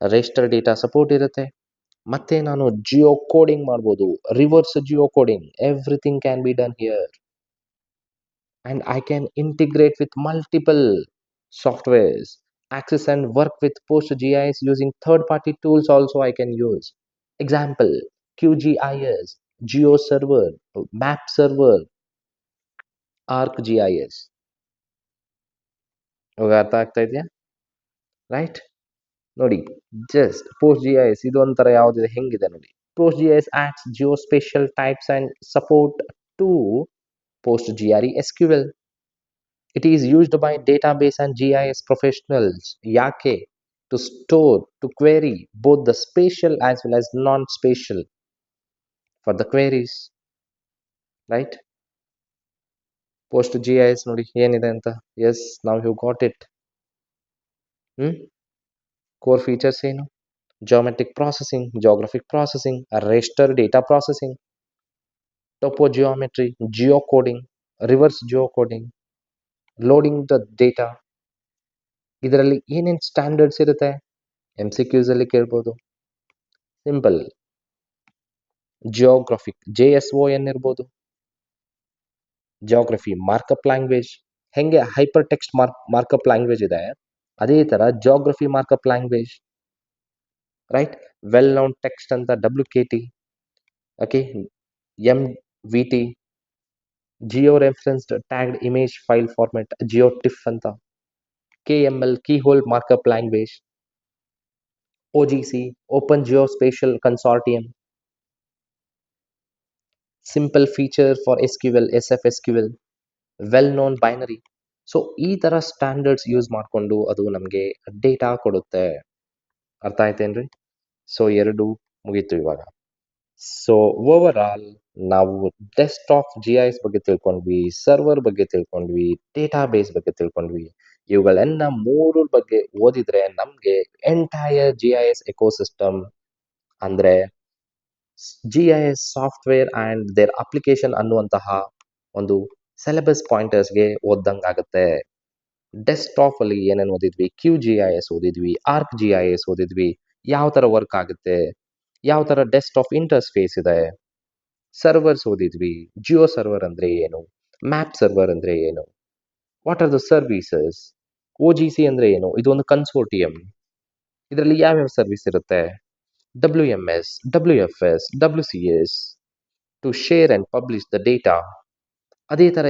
Raster data support ಇರುತ್ತೆ. ಮತ್ತೆ ನಾನು ಜಿಯೋ ಕೋಡಿಂಗ್ ಮಾಡ್ಬೋದು. Reverse geo coding. Everything can be done here. And I can integrate with multiple softwares, access and work with PostGIS using third-party tools also I can use. Example, QGIS, GeoServer, Map Server, ArcGIS. ಇವಾಗ ಅರ್ಥ ಆಗ್ತಾ ಇದೆಯಾ? Right? ನೋಡಿ, just PostGIS ಇದು ಒಂಥರ ಯಾವುದಿದೆ ಹೆಂಗಿದೆ ನೋಡಿ. PostGIS adds geospatial types and support to PostgreSQL. It is used by database and GIS professionals, Yake, to store, to query both the spatial as well as non-spatial for the queries, right? PostGIS ನೋಡಿ ಏನಿದೆ ಅಂತ. Yes, now you got it. Core features ಏನು? Geometric processing, geographic processing, raster data processing, topogeometry, geocoding, reverse geocoding, loading the data. ಇದರಲ್ಲಿ ಏನೇನು standards ಇರುತ್ತೆ? MCQs ಅಲ್ಲಿ ಕೇಳ್ಬೋದು. Simple geographic JSON ಇರ್ಬೋದು. Geography markup language. ಹೆಂಗೆ ಹೈಪರ್ ಟೆಕ್ಸ್ಟ್ ಮಾರ್ಕಪ್ ಲ್ಯಾಂಗ್ವೇಜ್ ಇದೆ, ಅದೇ ಥರ geography markup language, right? Well known text ಅಂತ WKT, okay, MVT, geo referenced tagged image file format GeoTIFF ಅಂತ, KML keyhole markup language, OGC open geospatial consortium, simple feature for SQL SFSQL, well known binary. So ಈ ಥರ standards use ಮಾಡಿಕೊಂಡು ಅದು ನಮಗೆ data ಕೊಡುತ್ತೆ. ಅರ್ಥ ಆಯ್ತೇನ್ರಿ? So 2 ಮುಗೀತು ಇವಾಗ. ಸೊ ಓವರ್ ಆಲ್ ನಾವು ಡೆಸ್ಕ್ಟಾಪ್ GIS ಬಗ್ಗೆ ತಿಳ್ಕೊಂಡ್ವಿ, ಸರ್ವರ್ ಬಗ್ಗೆ ತಿಳ್ಕೊಂಡ್ವಿ, ಡೇಟಾ ಬೇಸ್ ಬಗ್ಗೆ ತಿಳ್ಕೊಂಡ್ವಿ. ಇವುಗಳೆಲ್ಲ 3 ಬಗ್ಗೆ ಓದಿದ್ರೆ ನಮಗೆ ಎಂಟೈರ್ GIS ಎಕೋಸಿಸ್ಟಮ್ ಅಂದರೆ GIS software and their application ಅನ್ನುವಂತಹ ಒಂದು ಸಿಲೆಬಸ್ ಪಾಯಿಂಟರ್ಸ್ಗೆ ಓದ್ದಂಗಾಗುತ್ತೆ. ಡೆಸ್ಕ್ಟಾಪ್ ಅಲ್ಲಿ ಏನೇನು ಓದಿದ್ವಿ? QGIS ಓದಿದ್ವಿ, ArcGIS ಓದಿದ್ವಿ, ಯಾವ ಥರ ವರ್ಕ್ ಆಗುತ್ತೆ, ಯಾವ ಥರ ಡೆಸ್ಕ್ಟಾಪ್ ಇಂಟರ್ಫೇಸ್ ಇದೆ. ಸರ್ವರ್ಸ್ ಓದಿದ್ವಿ, ಜಿಯೋ ಸರ್ವರ್ ಅಂದರೆ ಏನು, ಮ್ಯಾಪ್ ಸರ್ವರ್ ಅಂದರೆ ಏನು, what are the services, OGC ಅಂದರೆ ಏನು, ಇದು ಒಂದು ಕನ್ಸೋರ್ಟಿಯಂ, ಇದರಲ್ಲಿ ಯಾವ್ಯಾವ ಸರ್ವಿಸ್ ಇರುತ್ತೆ, WMS, WFS, WCS to share and publish the data. ಅದೇ ಥರ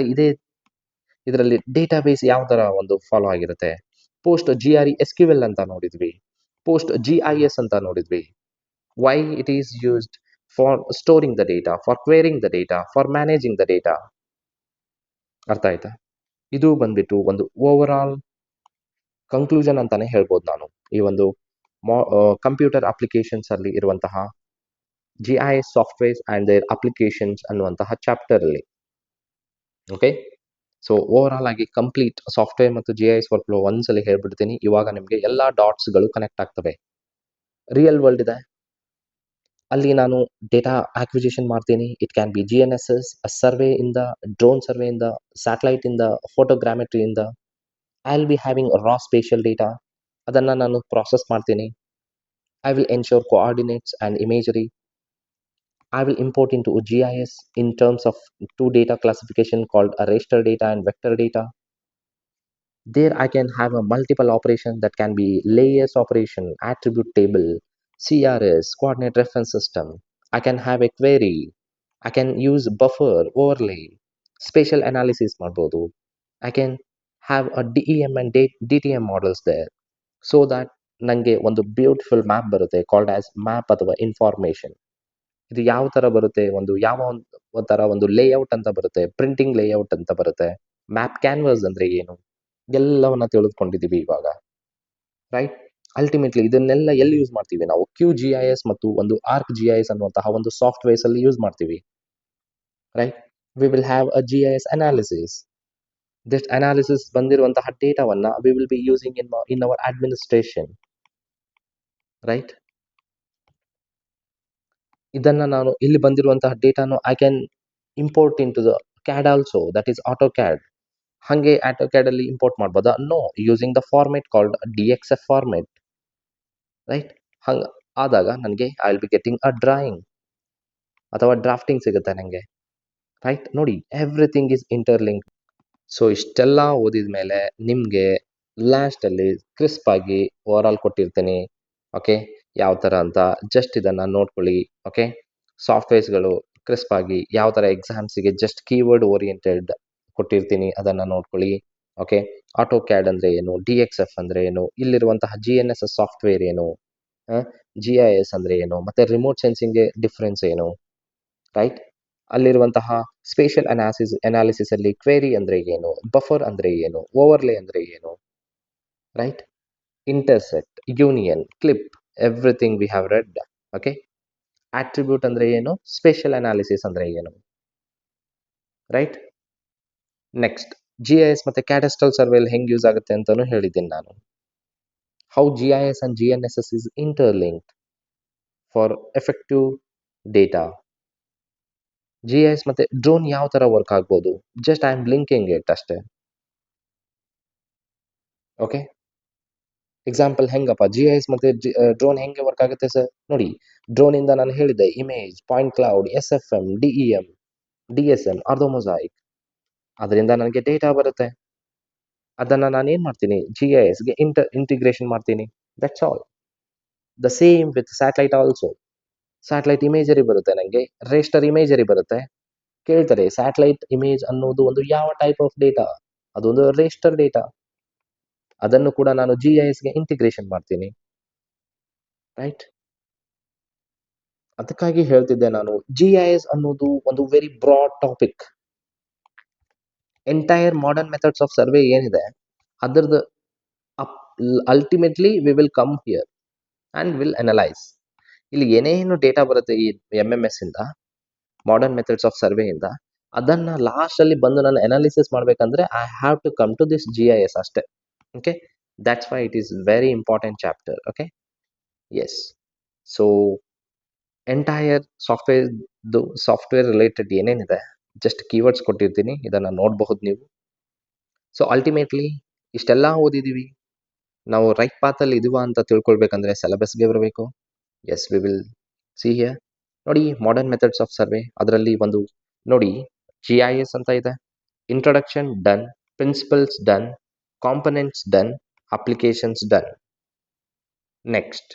ಇದರಲ್ಲಿ ಡೇಟಾಬೇಸ್ ಯಾವ ಥರ ಒಂದು ಫಾಲೋ ಆಗಿರುತ್ತೆ. PostgreSQL ಅಂತ ನೋಡಿದ್ವಿ, PostGIS ಅಂತ ನೋಡಿದ್ವಿ. Why it is used for storing the data, for querying the data, for managing the data. ಅರ್ಥ ಆಯ್ತಾ? ಇದು ಬಂದ್ಬಿಟ್ಟು ಒಂದು ಓವರ್ ಆಲ್ ಕನ್ಕ್ಲೂಷನ್ ಅಂತಾನೆ ಹೇಳ್ಬೋದು ನಾನು ಈ ಒಂದು ಕಂಪ್ಯೂಟರ್ ಅಪ್ಲಿಕೇಶನ್ಸ್ ಅಲ್ಲಿ ಇರುವಂತಹ GIS softwares and their applications ಅನ್ನುವಂತಹ ಚಾಪ್ಟರ್ ಅಲ್ಲಿ. ಓಕೆ, ಸೊ ಓವರ್ ಆಲ್ ಆಗಿ ಕಂಪ್ಲೀಟ್ ಸಾಫ್ಟ್ವೇರ್ ಮತ್ತು GIS ವರ್ಕ್ಫ್ಲೋ ಒಂದ್ಸಲಿ ಹೇಳ್ಬಿಡ್ತೀನಿ. ಇವಾಗ ನಿಮಗೆ ಎಲ್ಲ ಡಾಟ್ಸ್ಗಳು ಕನೆಕ್ಟ್ ಆಗ್ತವೆ. ರಿಯಲ್ ವರ್ಲ್ಡ್ ಇದೆ, ಅಲ್ಲಿ ನಾನು ಡೇಟಾ ಆಕ್ವಿಸಿಷನ್ ಮಾಡ್ತೀನಿ. It can be GNSS, survey ಇಂದ, ಡ್ರೋನ್ ಸರ್ವೆ ಇಂದ, ಸ್ಯಾಟಲೈಟ್ ಇಂದ, ಫೋಟೋಗ್ರಾಮೆಟ್ರಿ ಇಂದ. I will be having raw spatial data, ಅದನ್ನು ನಾನು ಪ್ರಾಸೆಸ್ ಮಾಡ್ತೀನಿ. I will ensure coordinates and imagery. I will import into GIS in terms of 2 data classification called a raster data and vector data. There I can have a multiple operation that can be layers operation, attribute table, CRS, coordinate reference system. I can have a query. I can use buffer, overlay, spatial analysis ಮಾಡ್ಬೋದು. I can have a DEM and DTM models there so that ನನಗೆ ಒಂದು beautiful map ಬರುತ್ತೆ called as map ಅಥವಾ information. ಇದು ಯಾವ ಥರ ಬರುತ್ತೆ, ಒಂಥರ ಒಂದು ಲೇಔಟ್ ಅಂತ ಬರುತ್ತೆ, ಪ್ರಿಂಟಿಂಗ್ ಲೇಔಟ್ ಅಂತ ಬರುತ್ತೆ, ಮ್ಯಾಪ್ ಕ್ಯಾನ್ವಾಸ್ ಅಂದ್ರೆ ಏನು, ಎಲ್ಲವನ್ನ ತಿಳಿದುಕೊಂಡಿದ್ದೀವಿ ಇವಾಗ. ರೈಟ್. ಅಲ್ಟಿಮೇಟ್ಲಿ ಇದನ್ನೆಲ್ಲ ಎಲ್ಲಿ ಯೂಸ್ ಮಾಡ್ತೀವಿ ನಾವು? QGIS ಮತ್ತು ಒಂದು ArcGIS ಅನ್ನುವಂತಹ ಒಂದು ಸಾಫ್ಟ್ವೇರ್ಸ್ ಅಲ್ಲಿ ಯೂಸ್ ಮಾಡ್ತೀವಿ. Right. We will have a GIS analysis. This analysis ಬಂದಿರುವಂತಹ ಡೇಟಾವನ್ನ we will be using in our administration. Right. ಇದನ್ನ ನಾನು ಇಲ್ಲಿ ಬಂದಿರುವಂತಹ ಡೇಟಾನು I can import in to the CAD also, that is AutoCAD. ಹಾಗೆ ಆಟೋ ಕ್ಯಾಡ್ ಅಲ್ಲಿ import ಮಾಡ್ಬೋದಾ? No, using the format called DXF format. Right. ಹಂಗ ಆದಾಗ ನನಗೆ I will be getting a drawing ಅಥವಾ ಡ್ರಾಫ್ಟಿಂಗ್ ಸಿಗುತ್ತೆ ನನಗೆ. ರೈಟ್. ನೋಡಿ, ಎವ್ರಿಥಿಂಗ್ ಈಸ್ ಇಂಟರ್ಲಿಂಕ್. ಸೊ ಇಷ್ಟೆಲ್ಲ ಓದಿದ ಮೇಲೆ ನಿಮಗೆ ಲಾಸ್ಟಲ್ಲಿ ಕ್ರಿಸ್ಪ್ ಆಗಿ ಓವರ್ ಆಲ್ ಕೊಟ್ಟಿರ್ತೀನಿ. ಓಕೆ, ಯಾವ ಥರ ಅಂತ ಜಸ್ಟ್ ಇದನ್ನು ನೋಡ್ಕೊಳ್ಳಿ. ಓಕೆ, ಸಾಫ್ಟ್ವೇರ್ಸ್ಗಳು ಕ್ರಿಸ್ಪ್ ಆಗಿ ಯಾವ ಥರ ಎಕ್ಸಾಮ್ಸಿಗೆ ಜಸ್ಟ್ ಕೀವರ್ಡ್ ಓರಿಯೆಂಟೆಡ್ ಕೊಟ್ಟಿರ್ತೀನಿ, ಅದನ್ನು ನೋಡ್ಕೊಳ್ಳಿ. ಓಕೆ, ಆಟೋ ಕ್ಯಾಡ್ ಅಂದರೆ ಏನು, DXF ಅಂದರೆ ಏನು, ಇಲ್ಲಿರುವಂತಹ GNSS ಸಾಫ್ಟ್ವೇರ್ ಏನು, GIS ಅಂದರೆ ಏನು, ಮತ್ತು ರಿಮೋಟ್ ಸೆನ್ಸಿಂಗ್ಗೆ ಡಿಫ್ರೆನ್ಸ್ ಏನು. ರೈಟ್. ಅಲ್ಲಿರುವಂತಹ ಸ್ಪೇಷಿಯಲ್ ಅನಾಲಿಸಿಸ್ ಅಲ್ಲಿ ಕ್ವೇರಿ ಅಂದರೆ ಏನು, ಬಫರ್ ಅಂದರೆ ಏನು, ಓವರ್ಲೇ ಅಂದರೆ ಏನು. Right. Intersect, union, clip, everything we have read. Okay. Attribute ಅಂದರೆ ಏನು, ಸ್ಪೇಷಿಯಲ್ ಅನಾಲಿಸಿಸ್ ಅಂದರೆ ಏನು. ರೈಟ್. ನೆಕ್ಸ್ಟ್, GIS ಮತ್ತು ಕ್ಯಾಡಸ್ಟ್ರಲ್ ಸರ್ವೇಲ್ ಹೆಂಗೆ ಯೂಸ್ ಆಗುತ್ತೆ ಅಂತಾನು ಹೇಳಿದ್ದೀನಿ ನಾನು. How GIS and GNSS is interlinked for effective data. GIS ಮತ್ತೆ ಡ್ರೋನ್ ಯಾವ ತರ ವರ್ಕ್ ಆಗ್ಬೋದು, just I am linking it ಅಷ್ಟೇ. ಓಕೆ, ಎಕ್ಸಾಂಪಲ್ ಹೆಂಗಪ್ಪ GIS ಮತ್ತೆ ಡ್ರೋನ್ ಹೆಂಗೆ ವರ್ಕ್ ಆಗುತ್ತೆ ಸರ್? ನೋಡಿ, ಡ್ರೋನ್ ಇಂದ ನಾನು ಹೇಳಿದೆ image, point cloud, SFM, DEM, DSM, ಆರ್ಥೋಮೊಸಾಯಿಕ್, ಅದರಿಂದ ನನಗೆ ಡೇಟಾ ಬರುತ್ತೆ. ಅದನ್ನ ನಾನು ಏನ್ ಮಾಡ್ತೀನಿ, GISಗೆ ಇಂಟಿಗ್ರೇಷನ್ ಮಾಡ್ತೀನಿ. That's all. The same with satellite also. Satellite imagery ಬರುತ್ತೆ ನನಗೆ, ರೇಸ್ಟರ್ ಇಮೇಜರಿ ಬರುತ್ತೆ. ಕೇಳ್ತಾರೆ ಸ್ಯಾಟಲೈಟ್ ಇಮೇಜ್ ಅನ್ನೋದು ಒಂದು ಯಾವ ಟೈಪ್ ಆಫ್ ಡೇಟಾ? ಅದೊಂದು ರೇಸ್ಟರ್ ಡೇಟಾ. ಅದನ್ನು ಕೂಡ ನಾನು GISಗೆ ಇಂಟಿಗ್ರೇಷನ್ ಮಾಡ್ತೀನಿ. ರೈಟ್. ಅದಕ್ಕಾಗಿ ಹೇಳ್ತಿದ್ದೆ ನಾನು, GIS ಅನ್ನೋದು ಒಂದು very broad topic. Entire modern methods of survey ಏನಿದೆ ಅದರದ್ದು ultimately we will come here and will analyse. ಇಲ್ಲಿ ಏನೇನು ಡೇಟಾ ಬರುತ್ತೆ ಈ MMS ಇಂದ, ಮಾಡರ್ನ್ ಮೆಥಡ್ಸ್ ಆಫ್ ಸರ್ವೆಯಿಂದ, ಅದನ್ನ ಲಾಸ್ಟ್ ಅಲ್ಲಿ ಬಂದು ನಾನು ಅನಾಲಿಸಿಸ್ ಮಾಡ್ಬೇಕಂದ್ರೆ I have to come to this GIS ಅಷ್ಟೇ. Okay, that's why it is very important chapter. Okay, yes. So entire software related ಏನೇನಿದೆ ಜಸ್ಟ್ ಕೀವರ್ಡ್ಸ್ ಕೊಟ್ಟಿರ್ತೀನಿ, ಇದನ್ನು ನೋಡಬಹುದು ನೀವು. ಸೊ ಅಲ್ಟಿಮೇಟ್ಲಿ ಇಷ್ಟೆಲ್ಲ ಓದಿದ್ದೀವಿ, ನಾವು ರೈಟ್ ಪಾತಲ್ಲಿ ಇದೀವಾ ಅಂತ ತಿಳ್ಕೊಳ್ಬೇಕಂದ್ರೆ ಸಿಲೆಬಸ್ಗೆ ಬರಬೇಕು. Yes, we will see here. ನೋಡಿ, ಮಾಡರ್ನ್ ಮೆಥಡ್ಸ್ ಆಫ್ ಸರ್ವೆ, ಅದರಲ್ಲಿ ಒಂದು ನೋಡಿ GIS ಅಂತ ಇದೆ. Introduction done, principles done, components done, applications done. Next,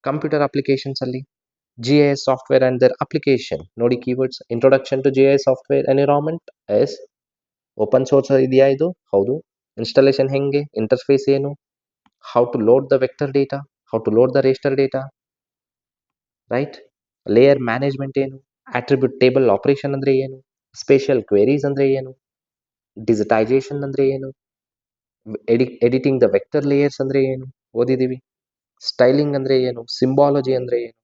computer applications ಅಲ್ಲಿ GIS software and other application. ನೋಡಿ keywords, introduction to GIS software environment. Yes, open source ಇದೆಯಾ ಇದು? ಹೌದು. ಇನ್ಸ್ಟಾಲೇಷನ್ ಹೆಂಗೆ, ಇಂಟರ್ಫೇಸ್ ಏನು, how to load the vector data, how to load the raster data. Right. Layer management ಏನು, attribute table operation ಅಂದ್ರೆ ಏನು, spatial queries ಅಂದ್ರೆ ಏನು, ಡಿಜಿಟೈಸೇಷನ್ ಅಂದ್ರೆ ಏನು, ಎಡಿಟಿಂಗ್ ದ ವೆಕ್ಟರ್ ಲೇಯರ್ಸ್ ಅಂದ್ರೆ ಏನು ಓದಿದೀವಿ, ಸ್ಟೈಲಿಂಗ್ ಅಂದ್ರೆ ಏನು, ಸಿಂಬಾಲಜಿ ಅಂದ್ರೆ ಏನು,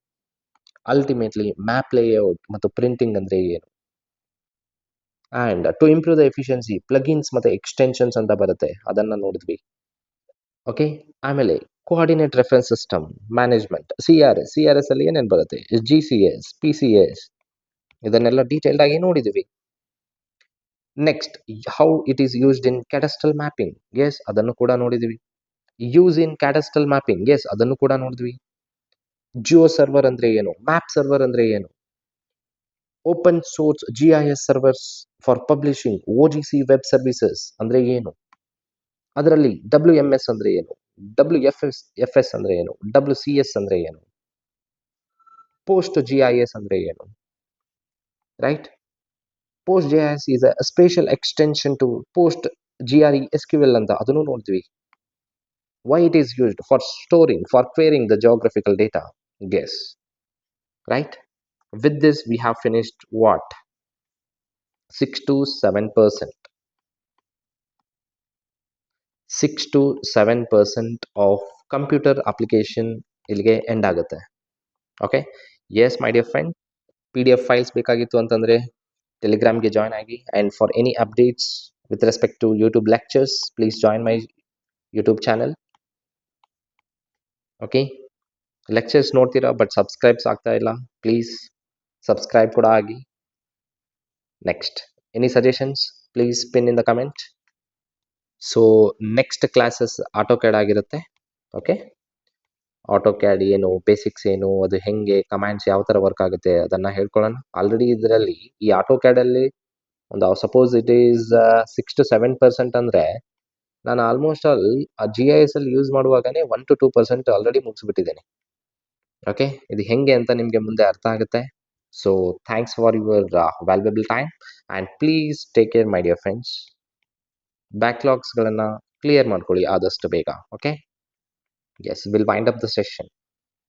ಅಲ್ಟಿಮೇಟ್ಲಿ ಮ್ಯಾಪ್ ಲೇಔಟ್ ಮತ್ತು ಪ್ರಿಂಟಿಂಗ್ ಅಂದ್ರೆ ಏನು. And to improve the efficiency, plugins ಮತ್ತು ಎಕ್ಸ್ಟೆನ್ಷನ್ಸ್ ಅಂತ ಬರುತ್ತೆ, ಅದನ್ನು ನೋಡಿದ್ವಿ. ಓಕೆ, ಆಮೇಲೆ coordinate reference system management, CRS ಅಲ್ಲಿ ಏನೇನು ಬರುತ್ತೆ, GCS, PCS, ಇದನ್ನೆಲ್ಲ ಡೀಟೇಲ್ಡ್ ಆಗಿ ನೋಡಿದ್ವಿ. Next, how it is used in cadastral mapping. Yes, ಅದನ್ನು ಕೂಡ ನೋಡಿದ್ವಿ. Use in cadastral mapping, yes, ಅದನ್ನು ಕೂಡ ನೋಡಿದ್ವಿ. ಜಿಯೋ ಸರ್ವರ್ ಅಂದ್ರೆ ಏನು, ಮ್ಯಾಪ್ ಸರ್ವರ್ ಅಂದ್ರೆ ಏನು, open source GIS servers for publishing, OGC web services ಅಂದ್ರೆ ಏನು, ಅದರಲ್ಲಿ WMS ಅಂದ್ರೆ ಏನು, WFS ಅಂದ್ರೆ ಏನು, WCS ಅಂದ್ರೆ ಏನು, ಪೋಸ್ಟ್ GIS ಅಂದ್ರೆ ಏನು. Right. Post GIS is a spatial extension to post GRE SQL ಅಂತ, ಅದನ್ನು ನೋಡ್ತೀವಿ. Why it is used for storing, for querying the geographical data. Guess. Right. With this we have finished what? 6 to 7%. 6 to 7% of computer application ಇಲ್ಲಿಗೆ end ಆಗುತ್ತೆ. Okay, yes my dear friend, PDF files ಬೇಕಾಗಿತ್ತು ಅಂತಂದರೆ ಟೆಲಿಗ್ರಾಮ್ಗೆ join ಆಗಿ. And for any updates with respect to YouTube lectures, please join my YouTube channel. Okay, lectures ನೋಡ್ತೀರಾ but subscribes ಆಗ್ತಾ ಇಲ್ಲ, please subscribe ಕೂಡ ಆಗಿ. Next any suggestions please pin in the comment. So next classes AutoCAD ಆಗಿರುತ್ತೆ. ಓಕೆ, AutoCAD ಏನು, basics ಏನು, ಅದು ಹೆಂಗೆ, ಕಮಾಂಡ್ಸ್ ಯಾವ ಥರ ವರ್ಕ್ ಆಗುತ್ತೆ ಅದನ್ನು ಹೇಳ್ಕೊಳ್ಳೋಣ. ಆಲ್ರೆಡಿ ಇದರಲ್ಲಿ ಈ ಆಟೋಕ್ಯಾಡಲ್ಲಿ ಒಂದು ಸಪೋಸ್ ಇಟ್ ಈಸ್ 6 to 7% ಅಂದರೆ ನಾನು ಆಲ್ಮೋಸ್ಟ್ ಆಲ್ ಆ GIS ಅಲ್ಲಿ ಯೂಸ್ ಮಾಡುವಾಗನೇ 1 to 2% ಆಲ್ರೆಡಿ ಮುಗಿಸ್ಬಿಟ್ಟಿದ್ದೇನೆ. ಓಕೆ, ಇದು ಹೆಂಗೆ ಅಂತ ನಿಮಗೆ ಮುಂದೆ ಅರ್ಥ ಆಗುತ್ತೆ. So thanks for your valuable time and please take care my dear friends. ಬ್ಯಾಕ್ಲಾಗ್ಸ್ಗಳನ್ನು ಕ್ಲಿಯರ್ ಮಾಡ್ಕೊಳ್ಳಿ ಆದಷ್ಟು ಬೇಗ. Okay, yes, will wind up the session.